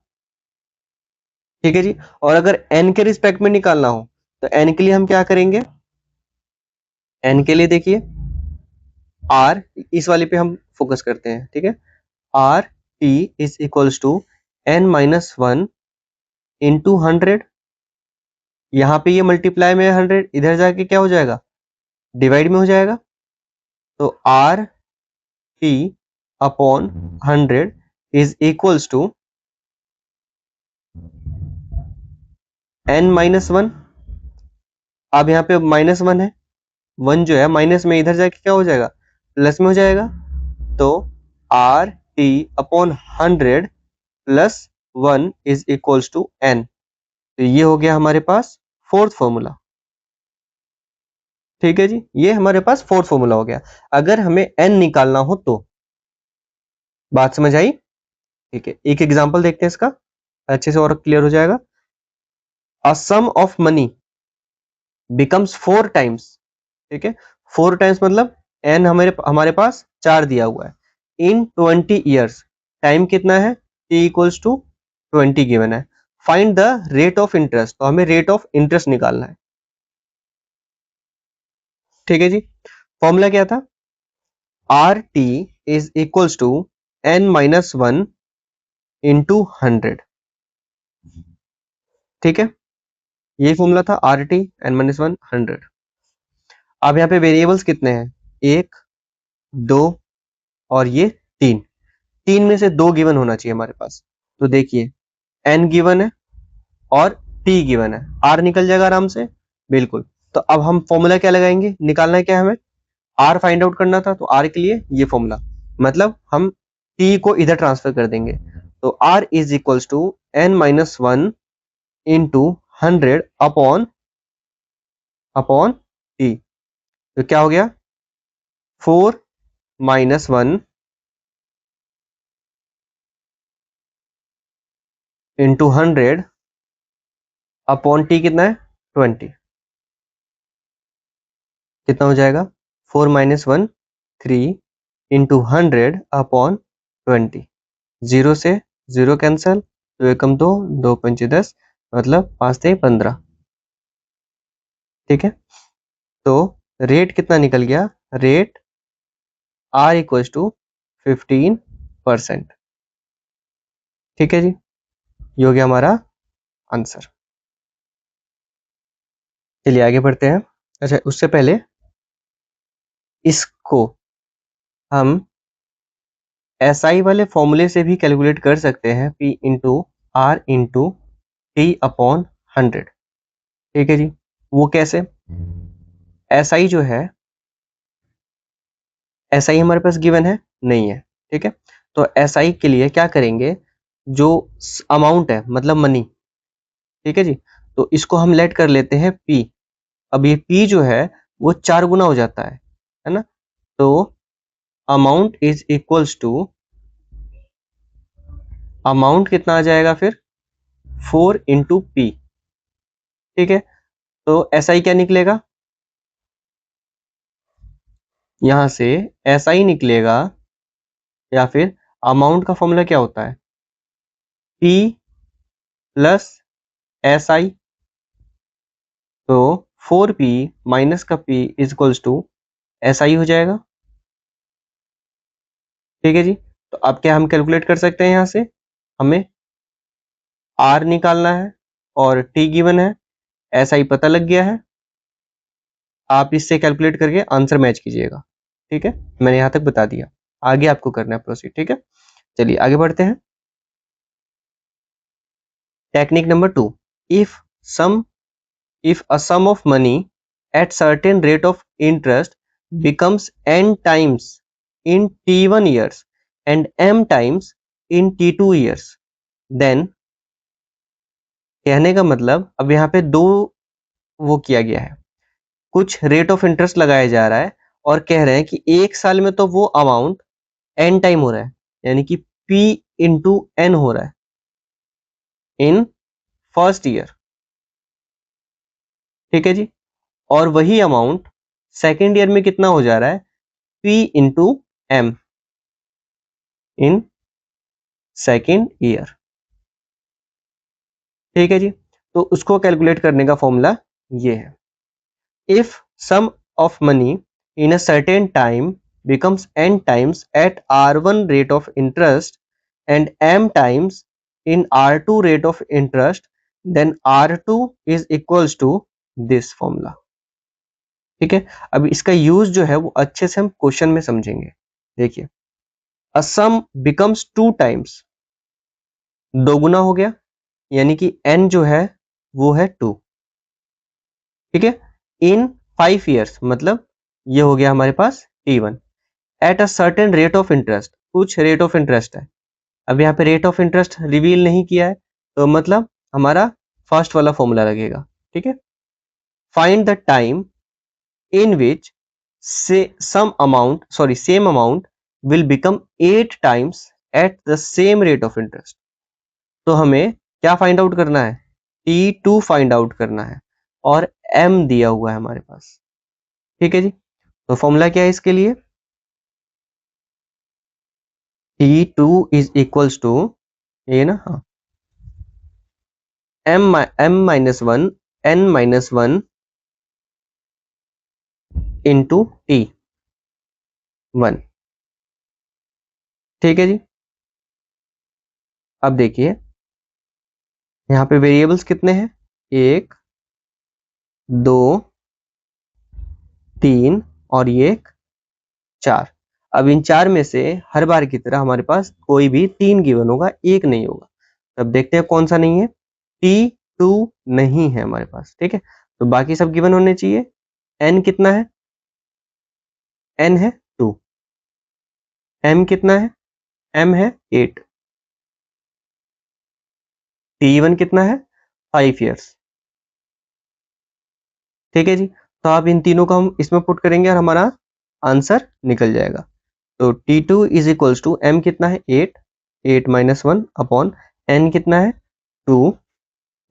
ठीक है जी। और अगर एन के रिस्पेक्ट में निकालना हो तो एन के लिए हम क्या करेंगे, एन के लिए देखिए आर, इस वाले पे हम फोकस करते हैं, ठीक है। R T is equals to N minus 1 into 100। यहाँ पे ये मल्टीप्लाई में 100, इधर जाके क्या हो जाएगा, डिवाइड में हो जाएगा। तो R T upon 100 is equals to N minus 1। अब यहाँ पे माइनस 1 है, 1 जो है माइनस में इधर जाके क्या हो जाएगा, प्लस में हो जाएगा। तो R T upon 100 plus 1 is equals to N. तो ये हो गया हमारे पास फोर्थ फॉर्मूला। ठीक है जी, ये हमारे पास फोर्थ फॉर्मूला हो गया। अगर हमें एन निकालना हो तो, बात समझ आई? ठीक है, एक एग्जांपल देखते हैं इसका, अच्छे से और क्लियर हो जाएगा। अ सम ऑफ मनी बिकम्स 4 टाइम्स। ठीक है, 4 टाइम्स मतलब एन हमारे हमारे पास 4 दिया हुआ है, इन 20 ईयर्स। टाइम कितना है, t इक्वल्स टू 20 गिवन है। Find the rate of interest, तो हमें रेट ऑफ इंटरेस्ट निकालना है। ठीक है जी, फॉर्मूला क्या था, R T is equals to N minus 1 into 100। ठीक है, ये फॉर्मूला था आर टी एन माइनस 1 100। अब यहाँ पे वेरिएबल्स कितने हैं, 1 2 और ये 3। 3 में से 2 गिवन होना चाहिए हमारे पास। तो देखिए एन गिवन है और टी गिवन है, आर निकल जाएगा आराम से, बिल्कुल। तो अब हम फॉर्मूला क्या लगाएंगे, निकालना है क्या हमें, आर फाइंड आउट करना था, तो आर के लिए ये फॉर्मूला, मतलब हम टी को इधर ट्रांसफर कर देंगे। तो R is equals to N minus 1 into 100 upon upon T. तो क्या हो गया, 4 माइनस 1 इंटू 100 अपॉन टी कितना है 20। कितना हो जाएगा, 4 माइनस 1 3 इंटू 100 अपॉन 20। 0 से 0 कैंसल, 2 एकम 2, 2 पंचे 10, मतलब 5 से 15। ठीक है, तो रेट कितना निकल गया, रेट आर इक्वल टू 15%। ठीक है जी, ये हो गया हमारा आंसर। चलिए आगे बढ़ते हैं। अच्छा, उससे पहले इसको हम एसआई वाले फॉर्मूले से भी कैलकुलेट कर सकते हैं, P into R into T upon 100। ठीक है जी, वो कैसे, एसआई जो है, एसआई हमारे पास गिवन है नहीं है। ठीक है, तो एसआई के लिए क्या करेंगे, जो अमाउंट है मतलब मनी, ठीक है जी, तो इसको हम लेट कर लेते हैं P। अब ये P जो है वो 4 गुना हो जाता है ना। तो amount is equals to, amount कितना आ जाएगा फिर 4 इंटू पी। ठीक है, तो एसआई क्या निकलेगा, यहां से एसआई निकलेगा, या फिर अमाउंट का फॉर्मूला क्या होता है, P प्लस एसआई। तो 4P माइनस का P is equals to SI हो जाएगा। ठीक है जी, तो अब क्या हम कैलकुलेट कर सकते हैं, यहां से हमें आर निकालना है और टी गिवन है, एसआई पता लग गया है। आप इससे कैलकुलेट करके आंसर मैच कीजिएगा। ठीक है, मैंने यहां तक बता दिया, आगे आपको करना है प्रोसीड। ठीक है, चलिए आगे बढ़ते हैं। Technique number 2, if sum if a sum of money at certain rate of interest becomes n times in t1 years and m times in t2 years, then, कहने का मतलब अब यहाँ पे दो वो किया गया है, कुछ रेट ऑफ इंटरेस्ट लगाया जा रहा है और कह रहे हैं कि एक साल में तो वो अमाउंट n टाइम हो रहा है, यानी कि p इंटू n हो रहा है इन फर्स्ट ईयर। ठीक है जी। और वही अमाउंट सेकेंड ईयर में कितना हो जा रहा है, P into M in second year. ठीक है जी। तो उसको कैलकुलेट करने का फॉर्मूला ये है, if sum of money in a certain time becomes n times at r1 rate of interest and m times in r2 rate of interest, then r2 is equals to this formula। ठीक है। अब इसका use जो है वो अच्छे से हम क्वेश्चन में समझेंगे। देखिए, a sum becomes 2 times, दोगुना हो गया, यानी कि n जो है वो है 2। ठीक है। इन 5 years मतलब ये हो गया हमारे पास t1 at a certain rate of interest, कुछ रेट ऑफ इंटरेस्ट है। अब यहाँ पे रेट ऑफ इंटरेस्ट रिवील नहीं किया है, तो मतलब हमारा फर्स्ट वाला फॉर्मूला लगेगा। ठीक है। Find the time in which same amount will become 8 times at the same rate of interest. तो हमें क्या फाइंड आउट करना है, T2 फाइंड आउट करना है, और M दिया हुआ है हमारे पास। ठीक है जी। तो फॉर्मूला क्या है इसके लिए, T2 इज इक्वल्स टू, ये ना, हाँ, m minus one n minus one into T1। ठीक है जी। अब देखिए, यहाँ पे वेरिएबल्स कितने हैं, 1 2 3 और ये 4। अब इन 4 में से हर बार की तरह हमारे पास कोई भी 3 गिवन होगा, एक नहीं होगा। अब देखते हैं कौन सा नहीं है, T2 नहीं है हमारे पास। ठीक है। तो बाकी सब गिवन होने चाहिए। n कितना है, n है 2। m कितना है, m है 8। T1 कितना है, 5 years। ठीक है जी। तो आप इन तीनों को हम इसमें पुट करेंगे और हमारा आंसर निकल जाएगा। तो T2 is equals to m कितना है 8, 8 माइनस वन अपॉन n कितना है 2,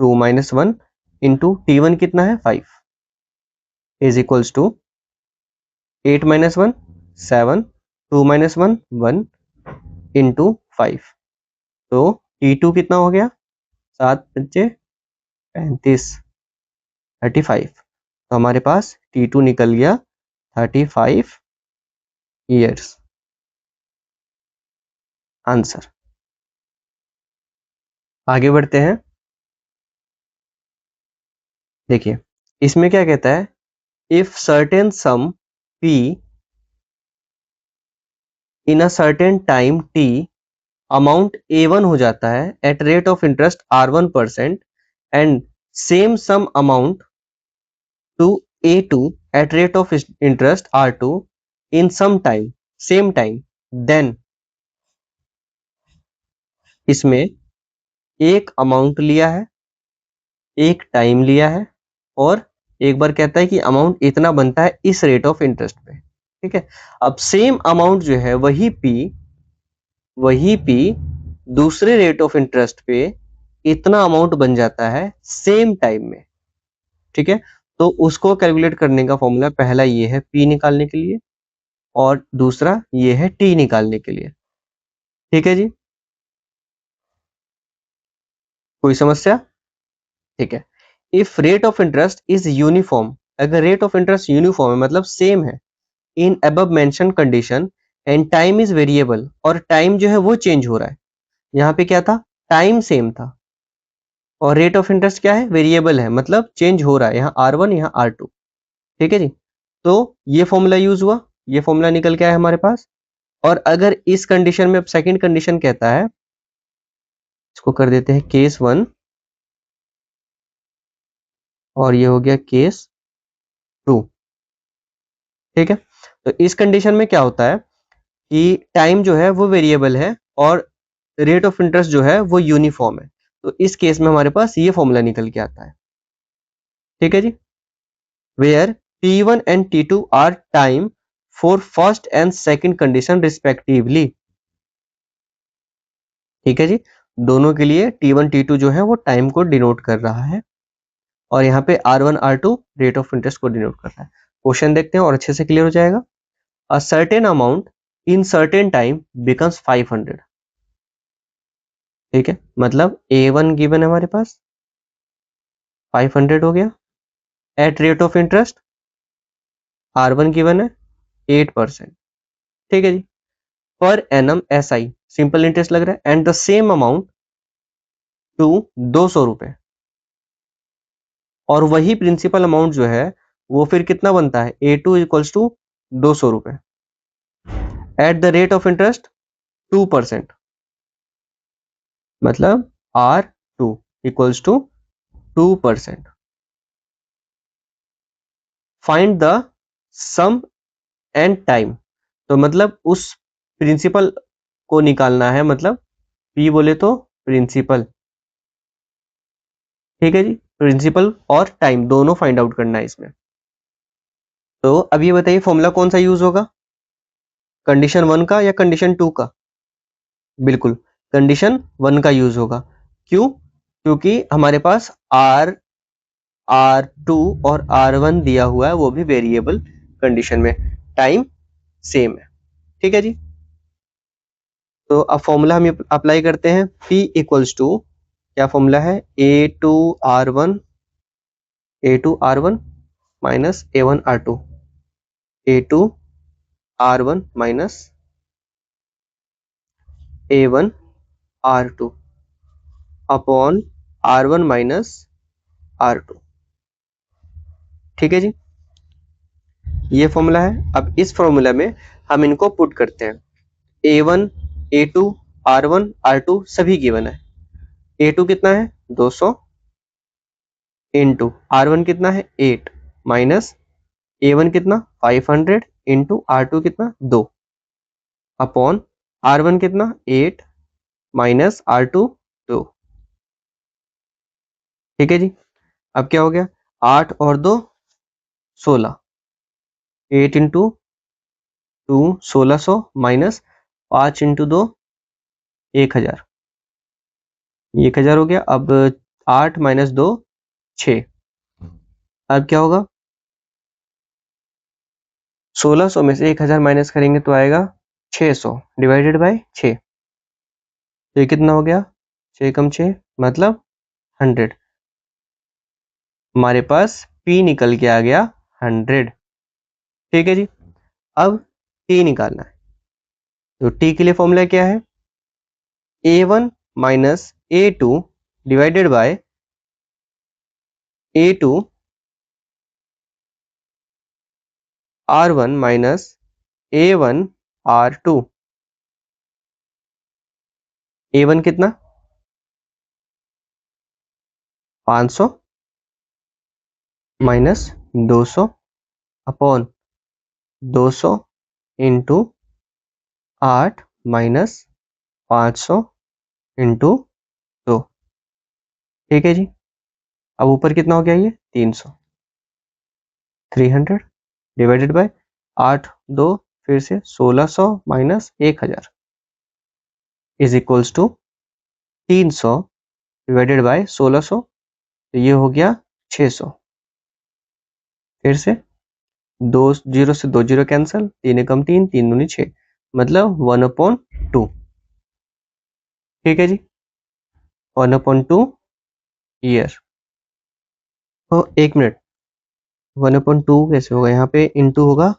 2 माइनस वन इंटू T1 कितना है 5 is equals to 8 minus one 7, 2 minus one 1 into 5। तो T2 कितना हो गया, 7 बच्चे 35, 35। तो हमारे पास T2 निकल गया 35 ईयर्स, आंसर। आगे बढ़ते हैं। देखिए, इसमें क्या कहता है, if certain sum p in a certain time t amount A1 हो जाता है at rate of interest R1% and same sum amount to A2 at rate of interest R2 in some time, same time, then इसमें एक amount लिया है, एक time लिया है, और एक बार कहता है कि अमाउंट इतना बनता है इस रेट ऑफ इंटरेस्ट पे। ठीक है। अब सेम अमाउंट जो है वही P दूसरे रेट ऑफ इंटरेस्ट पे इतना अमाउंट बन जाता है सेम टाइम में। ठीक है। तो उसको कैलकुलेट करने का फॉर्मूला पहला ये है P निकालने के लिए, और दूसरा ये है T निकालने के लिए। ठीक है जी। कोई समस्या? ठीक है। If rate of interest is uniform, अगर रेट ऑफ इंटरेस्ट यूनिफॉर्म है मतलब सेम है in above mention condition and time is variable, और टाइम जो है वो चेंज हो रहा है। यहाँ पे क्या था, टाइम सेम था, और रेट ऑफ इंटरेस्ट क्या है, वेरिएबल है, मतलब चेंज हो रहा है, यहाँ R1 यहाँ R2। ठीक है जी। तो ये फॉर्मूला यूज हुआ, ये फॉर्मूला निकल के आया हमारे पास। और अगर इस कंडीशन में, अब सेकंड कंडीशन कहता है, इसको कर देते हैं केस 1, और ये हो गया केस 2। ठीक है। तो इस कंडीशन में क्या होता है कि टाइम जो है वो वेरिएबल है और रेट ऑफ इंटरेस्ट जो है वो यूनिफॉर्म है। तो इस केस में हमारे पास ये फॉर्मूला निकल के आता है। ठीक है जी। Where T1 and T2 are time for first and second condition respectively. ठीक है जी। दोनों के लिए T1 T2 जो है वो टाइम को डिनोट कर रहा है। और यहाँ पे R1 R2 rate of interest को डिनोट करता है। क्वेश्चन देखते हैं और अच्छे से क्लियर हो जाएगा। A certain amount in certain time becomes 500। ठीक है, मतलब A1 गिवन है हमारे पास, 500 हो गया। Eight rate of interest R1 given है 8%। ठीक है जी। Per annum SI simple interest लग रहा है and the same amount to 200 रुपए, और वही प्रिंसिपल अमाउंट जो है वो फिर कितना बनता है, A2 इक्वल्स टू 200 रुपए at the rate of interest 2%, मतलब R2 equals to 2%। Find the sum and time, तो मतलब उस प्रिंसिपल को निकालना है, मतलब P बोले तो प्रिंसिपल। ठीक है जी, प्रिंसिपल और टाइम दोनों फाइंड आउट करना है इसमें। तो अब ये बताइए फॉर्मूला कौन सा यूज होगा, कंडीशन 1 का या कंडीशन 2 का? बिल्कुल कंडीशन 1 का यूज होगा। क्यों? क्योंकि हमारे पास R2 और R1 दिया हुआ है, वो भी वेरिएबल कंडीशन में, टाइम सेम है। ठीक है जी। तो अब फॉर्मूला हम अप्लाई करते हैं, P इक्वल्स टू, क्या फॉर्मूला है, A2R1 minus A1R2, A2R1 minus A1R2 upon R1 minus R2। ठीक है जी, ये फॉर्मूला है। अब इस फॉर्मूला में हम इनको पुट करते हैं। A1 A2 R1 R2 सभी गिवन है। A2 कितना है 200 इंटू R1 कितना है 8 माइनस A1 कितना 500 इंटू R2 कितना 2 अपॉन R1 कितना 8 माइनस R2 2। ठीक है जी। अब क्या हो गया, 8 और 2 16, 8 इंटू 2 1600 माइनस 5 इंटू 2 1000, 1000 हो गया। अब 8 माइनस 2 6। अब क्या होगा, 1600 में से 1000 माइनस करेंगे तो आएगा 600 डिवाइडेड बाय 6। तो ये कितना हो गया, 6 कम 6 मतलब 100। हमारे पास P निकल के आ गया 100। ठीक है जी। अब T निकालना है, तो T के लिए फॉर्मूला क्या है, A1 minus A2 divided by A2 R1 minus A1 R2। A1 कितना 500 minus 200 upon 200 into 8 minus 500 into 2। ठीक है जी। अब ऊपर कितना हो गया, ये 300, 300 डिवाइडेड बाय 8 2 फिर से 1600 minus 1000 is equals to 300 divided by 1600, तो ये हो गया 600। फिर से 2 जीरो से 2 जीरो कैंसिल, 3 एकम 3 3 दूनी 6, मतलब 1/2। ठीक है जी, 1/2 ईयर। तो 1 मिनट, 1/2 कैसे होगा, यहाँ पे इंटू होगा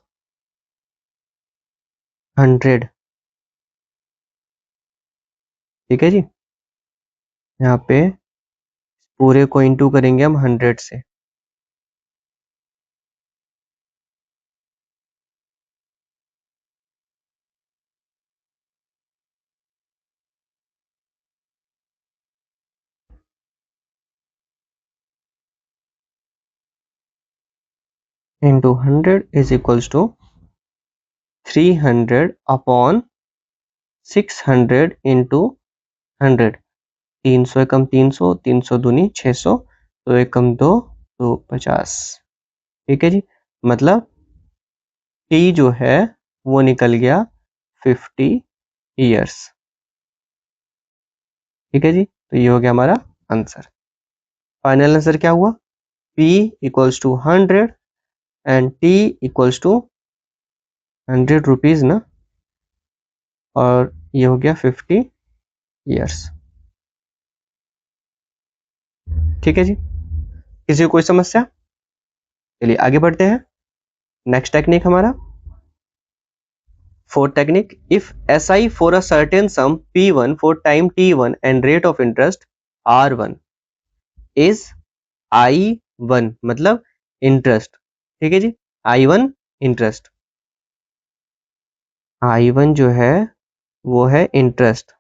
100। ठीक है जी, यहाँ पे पूरे को इंटू करेंगे हम 100 से। Into 100 is equals to 300 upon 600 into 100। 300 एकम 300, 300 दूनी 600, तो एकम 2 तो 50। ठीक है जी, मतलब T जो है वो निकल गया 50 ईयर्स। ठीक है जी, तो ये हो गया हमारा आंसर। फाइनल आंसर क्या हुआ, P equals to 100 and T equals to 100 rupees ना, और ये हो गया 50 ईयर्स। ठीक है जी, किसी को कोई समस्या? चलिए आगे बढ़ते हैं। नेक्स्ट टेक्निक हमारा fourth technique, if SI for a certain some P1 for time T1 and rate of interest R1 is I1 मतलब इंटरेस्ट। ठीक है जी, I1 इंटरेस्ट, I1 जो है वो है इंटरेस्ट।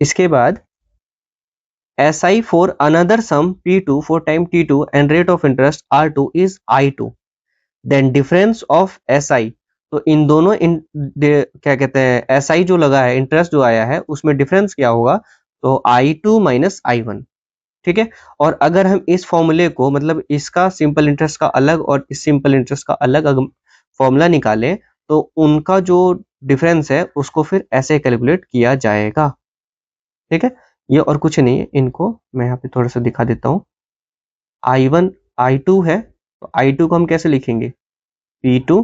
इसके बाद SI for another sum P2 for time T2 and rate of interest R2 is I2, then difference of SI, तो इन दोनों क्या कहते हैं, SI जो लगा है, इंटरेस्ट जो आया है, उसमें डिफरेंस क्या होगा, तो I2 माइनस I1। ठीक है, और अगर हम इस फॉर्मूले को, मतलब इसका सिंपल इंटरेस्ट का अलग और इस सिंपल इंटरेस्ट का अलग अगर फॉर्मूला निकालें, तो उनका जो डिफरेंस है उसको फिर ऐसे कैलकुलेट किया जाएगा। ठीक है, ये और कुछ नहीं है, इनको मैं यहाँ पे थोड़ा सा दिखा देता हूँ। I1 I2 है, तो I2 को हम कैसे लिखेंगे, P2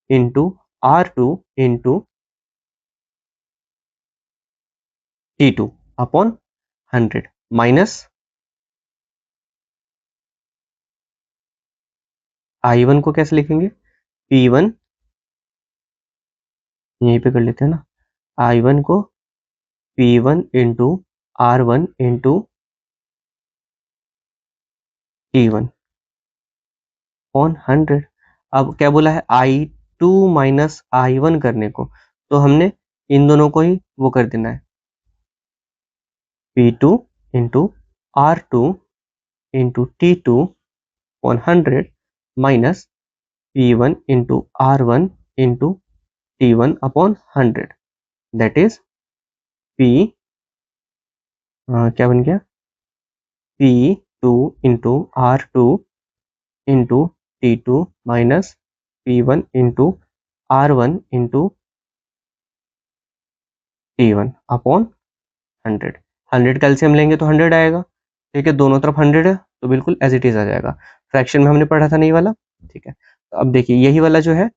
into R2 into T2 upon 100 minus I1 को कैसे लिखेंगे, P1, यहीं पे कर लेते हैं ना, I1 को P1 into R1 into T1 upon 100। अब क्या बोला है, I2 माइनस I1 करने को, तो हमने इन दोनों को ही वो कर देना है, P2 into R2 into T2 upon 100 minus P1 into R1 into T1 upon 100, that is P, क्या बन गया, P2 into R2 into T2 minus P1 into R1 into T1 upon 100। 100 calcium लेंगे तो 100 आएगा। ठीक है, दोनों तरफ 100 है तो बिल्कुल एज इट इज आ जाएगा। फ्रैक्शन में हमने पढ़ा था नहीं वाला। ठीक है, तो अब देखिए यही वाला जो है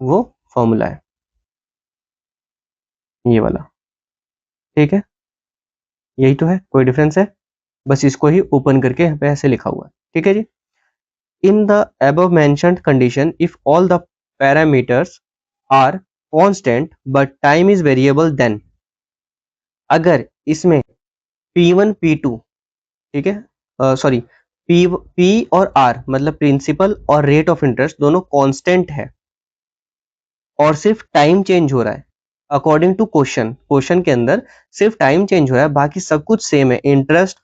वो फॉर्मूला है, ये वाला। ठीक है, यही तो है, कोई डिफरेंस है, बस इसको ही ओपन करके यहाँ पे ऐसे लिखा हुआ है। ठीक है जी, in the above mentioned condition if all the parameters are constant but time is variable then, अगर इसमें P1 P2, ठीक है, सॉरी P और R मतलब प्रिंसिपल और रेट ऑफ इंटरेस्ट दोनों कांस्टेंट है और सिर्फ टाइम चेंज हो रहा है, अकॉर्डिंग टू क्वेश्चन के अंदर सिर्फ टाइम चेंज हो रहा है, बाकी सब कुछ सेम है, इंटरेस्ट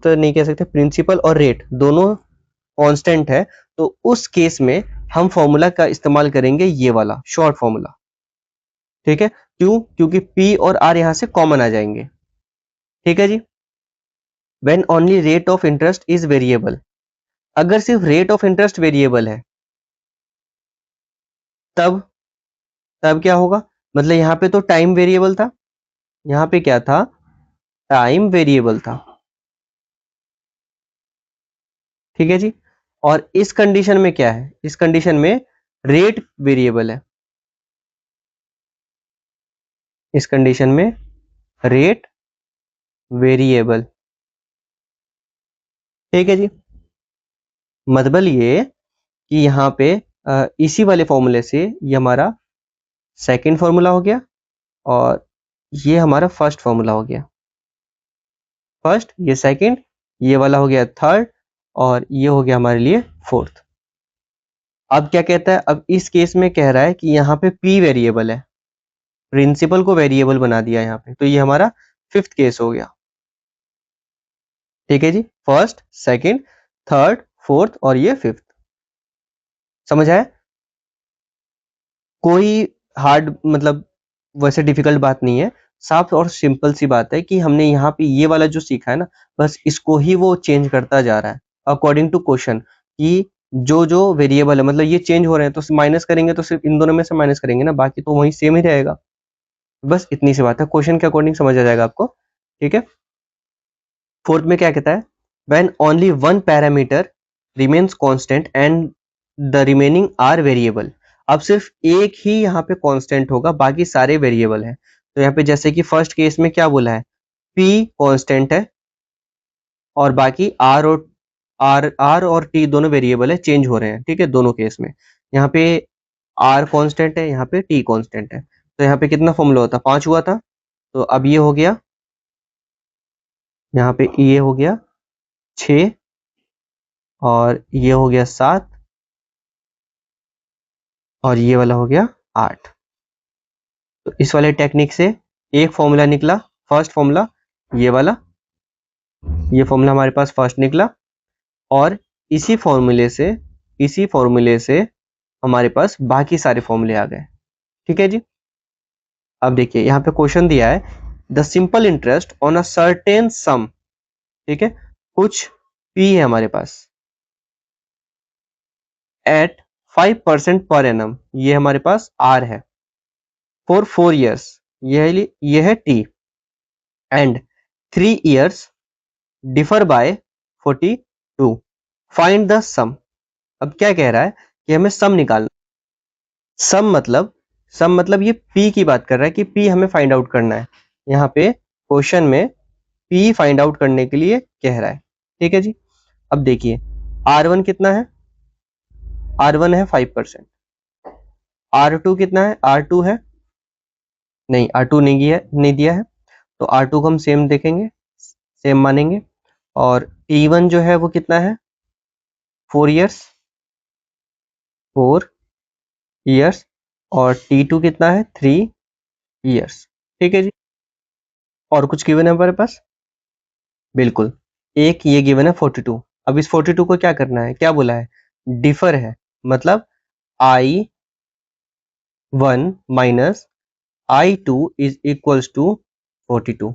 नहीं कह सकते, प्रिंसिपल और रेट दोनों कांस्टेंट है, तो उस केस में हम फॉर्मूला का इस्तेमाल करेंगे ये वाला शॉर्ट फॉर्मूला। ठीक है, क्यों, क्योंकि P और R यहां से कॉमन आ जाएंगे। ठीक है जी, when only rate of interest is variable, अगर सिर्फ रेट ऑफ इंटरेस्ट वेरिएबल है तब तब क्या होगा, मतलब यहाँ पे तो टाइम वेरिएबल था, यहाँ पे क्या था, टाइम वेरिएबल था। ठीक है जी, और इस कंडीशन में क्या है, इस कंडीशन में रेट वेरिएबल है, इस कंडीशन में रेट वेरिएबल। ठीक है जी, मतलब ये कि यहाँ पे इसी वाले फॉर्मूले से ये हमारा सेकंड फॉर्मूला हो गया और ये हमारा फर्स्ट फॉर्मूला हो गया, फर्स्ट, ये सेकंड, ये वाला हो गया थर्ड, और ये हो गया हमारे लिए फोर्थ। अब क्या कहता है, अब इस केस में कह रहा है कि यहाँ पे P वेरिएबल है, प्रिंसिपल को वेरिएबल बना दिया यहाँ पे, तो ये हमारा फिफ्थ केस हो गया। ठीक है जी, फर्स्ट, सेकंड, थर्ड, फोर्थ और ये फिफ्थ। समझ आया? कोई हार्ड मतलब वैसे डिफिकल्ट बात नहीं है, साफ और सिंपल सी बात है कि हमने यहाँ पे ये वाला जो सीखा है ना, बस इसको ही वो चेंज करता जा रहा है अकॉर्डिंग टू क्वेश्चन, कि जो जो वेरिएबल है मतलब ये चेंज हो रहे हैं तो माइनस करेंगे तो सिर्फ इन दोनों में से माइनस करेंगे ना, बाकी तो वही सेम ही रहेगा। बस इतनी सी बात है, क्वेश्चन के अकॉर्डिंग समझ आ जाएगा आपको। ठीक है, फोर्थ में क्या कहता है, when only one parameter remains constant and the remaining are variable. अब सिर्फ एक ही यहाँ पे कांस्टेंट होगा, बाकी सारे वेरिएबल हैं। तो यहाँ पे जैसे कि फर्स्ट केस में क्या बोला है, p कांस्टेंट है और बाकी आर और टी दोनों वेरिएबल है, चेंज हो रहे हैं, ठीक है, दोनों केस में। यहाँ पे आर कांस्टेंट है, यहाँ पे टी कांस्टेंट है, तो यहाँ पे कितना फॉर्मूला होता, 5 हुआ था, तो अब ये हो गया, यहाँ पे ये हो गया 6 और ये हो गया 7 और ये वाला हो गया 8। तो इस वाले टेक्निक से एक फॉर्मूला निकला, फर्स्ट फॉर्मूला ये वाला, ये फॉर्मूला हमारे पास फर्स्ट निकला, और इसी फॉर्मूले से हमारे पास बाकी सारे फॉर्मूले आ गए। ठीक है जी। अब देखिए यहाँ पे क्वेश्चन दिया है, the simple interest on a certain सम, ठीक है, कुछ p है हमारे पास एट 5% पर एनम, ये हमारे पास r है, फॉर 4 years, ये है t, and 3 years differ by 42, find the sum. अब क्या कह रहा है कि हमें सम निकालना, सम मतलब ये p की बात कर रहा है कि p हमें फाइंड आउट करना है, यहाँ पे क्वेश्चन में p फाइंड आउट करने के लिए कह रहा है। ठीक है जी। अब देखिए r1 कितना है, r1 है 5%, r2 कितना है, r2 है, नहीं r2 नहीं दिया है, तो r2 को हम सेम देखेंगे, सेम मानेंगे, और t1 जो है वो कितना है, 4 years, 4 years, और t2 कितना है, 3 years। ठीक है जी। और कुछ गिवन है हमारे पास, बिल्कुल, एक ये गिवन है 42। अब इस 42 को क्या करना है, क्या बोला है, डिफर है, मतलब I1 minus I2 is equals to 42।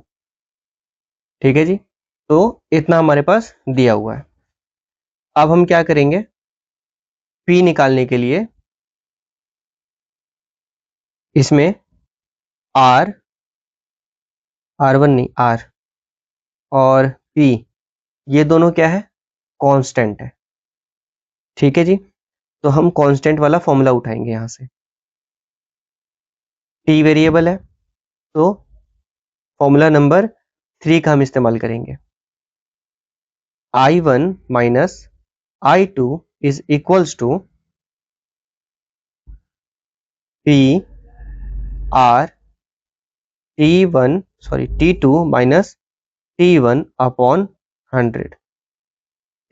ठीक है जी। तो इतना हमारे पास दिया हुआ है। अब हम क्या करेंगे, P निकालने के लिए इसमें R1 नहीं R और P, ये दोनों क्या है, कांस्टेंट है। ठीक है जी। तो हम कांस्टेंट वाला फॉर्मूला उठाएंगे, यहां से T वेरिएबल है, तो फॉर्मूला नंबर 3 का हम इस्तेमाल करेंगे, I1 minus I2 is equals to P R T2 minus T1 upon 100।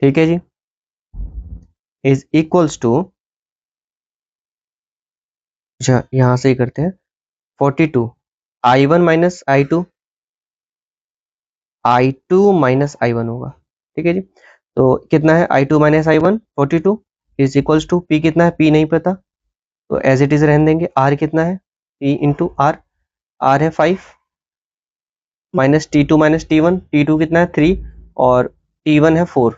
ठीक है जी, इज इक्वल्स टू, यहां से ही करते हैं, 42 I1 minus I2 minus I1 होगा। ठीक है जी। तो कितना है, I2 minus I1 42 is equals to P कितना है, P नहीं पता, तो एज इट इज रहने देंगे। R कितना है, P इंटू R है 5, minus T2 minus T1, T2 कितना है 3 और T1 है 4,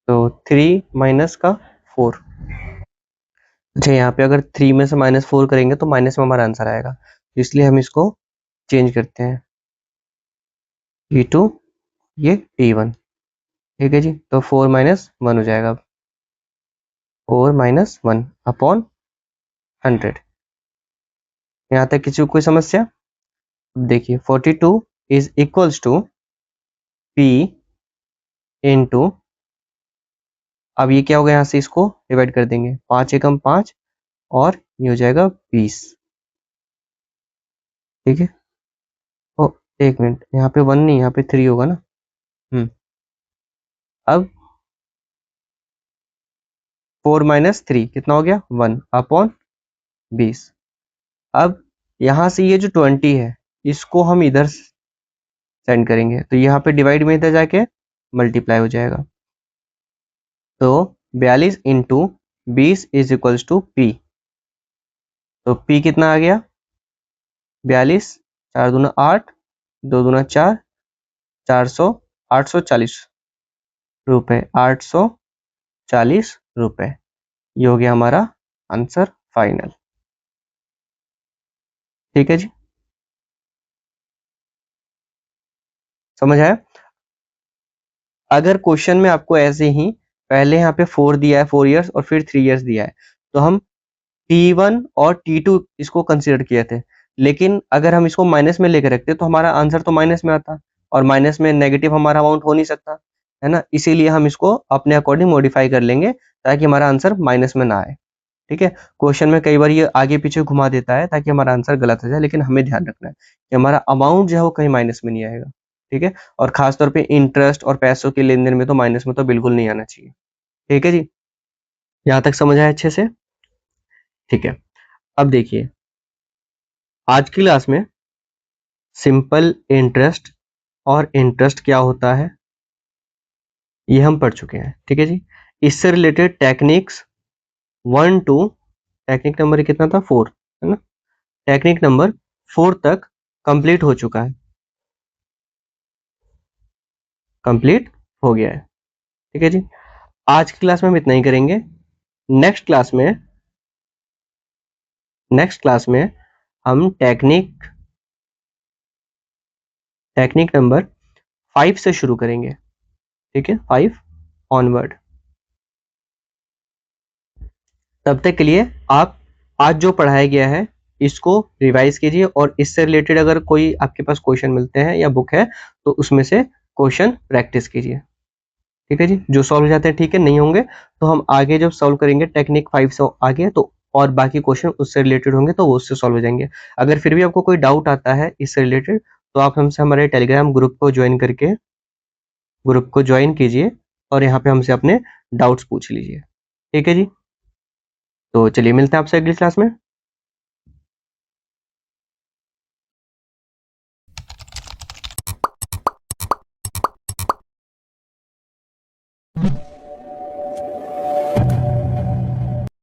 तो 3 माइनस का 4। अच्छा, यहाँ पे अगर 3 में से माइनस 4 करेंगे तो माइनस में हमारा आंसर आएगा, तो इसलिए हम इसको चेंज करते हैं, T2 ये T1। ठीक है जी। तो 4 माइनस 1 हो जाएगा, 4 माइनस 1 अपॉन 100। यहाँ तक किसी को कोई समस्या? देखिए 42 is equals to P into, अब ये क्या होगा, यहाँ से इसको डिवाइड कर देंगे, 5 एकम 5 और ये हो जाएगा 20। ठीक है। ओ एक मिनट, यहाँ पे 1 नहीं, यहाँ पे 3 होगा ना। अब 4 माइनस 3 कितना हो गया, 1 अपॉन 20। अब यहाँ से ये जो 20 है इसको हम इधर सेंड करेंगे, तो यहाँ पे डिवाइड में इधर जाके मल्टीप्लाई हो जाएगा, तो 42 into 20 is equals to P। तो P कितना आ गया, 42, 4 दूना 8, 2 दूना 4, 400, 840 रुपए, 840 रुपए। ये हो गया हमारा आंसर फाइनल। ठीक है जी। समझ आया? अगर क्वेश्चन में आपको ऐसे ही पहले यहाँ पे 4 दिया है, 4 इयर्स और फिर 3 इयर्स दिया है, तो हम T1 और T2 इसको कंसीडर किए थे। लेकिन अगर हम इसको माइनस में लेके रखते तो हमारा आंसर तो माइनस में आता, और माइनस में नेगेटिव हमारा अमाउंट हो नहीं सकता, है ना? इसीलिए हम इसको अपने अकॉर्डिंग मॉडिफाई कर लेंगे ताकि हमारा आंसर माइनस में ना आए। ठीक है? क्वेश्चन में कई बार ये आगे पीछे घुमा देता है ताकि हमारा आंसर गलत हो जाए, लेकिन हमें ध्यान रखना है कि हमारा अमाउंट जो है वो कहीं माइनस में नहीं आएगा। ठीक है? और खास तौर पे इंटरेस्ट और पैसों के लेन-देन में तो माइनस में तो बिल्कुल नहीं आना चाहिए। ठीक है जी? यहाँ तक समझ आया अच्छे से? ठीक है। अब देखिए, आज की क्लास में सिंपल इंटरेस्ट और इंटरेस्ट क्या होता है ये हम पढ़ चुके हैं। ठीक है जी? इससे related techniques 1 to technique number कितना था, 4, है ना? टेक्निक नंबर 4 तक कंप्लीट हो चुका है, कंप्लीट हो गया है। ठीक है जी? आज की क्लास में हम इतना ही करेंगे। नेक्स्ट क्लास में हम टेक्निक नंबर 5 से शुरू करेंगे। ठीक है? 5 ऑनवर्ड। तब तक के लिए आप आज जो पढ़ाया गया है इसको रिवाइज कीजिए, और इससे रिलेटेड अगर कोई आपके पास क्वेश्चन मिलते हैं या बुक है तो उसमें से क्वेश्चन प्रैक्टिस कीजिए। ठीक है जी? जो सॉल्व हो जाते हैं ठीक है, नहीं होंगे तो हम आगे जब सॉल्व करेंगे टेक्निक 5 से आगे तो और बाकी क्वेश्चन उससे रिलेटेड होंगे तो वो उससे सॉल्व हो जाएंगे। अगर फिर भी आपको कोई डाउट आता है इससे रिलेटेड तो आप हमसे हमारे टेलीग्राम ग्रुप को ज्वाइन कीजिए और यहाँ पे हमसे अपने डाउट्स पूछ लीजिए। ठीक है जी? तो चलिए मिलते हैं आपसे अगली क्लास में।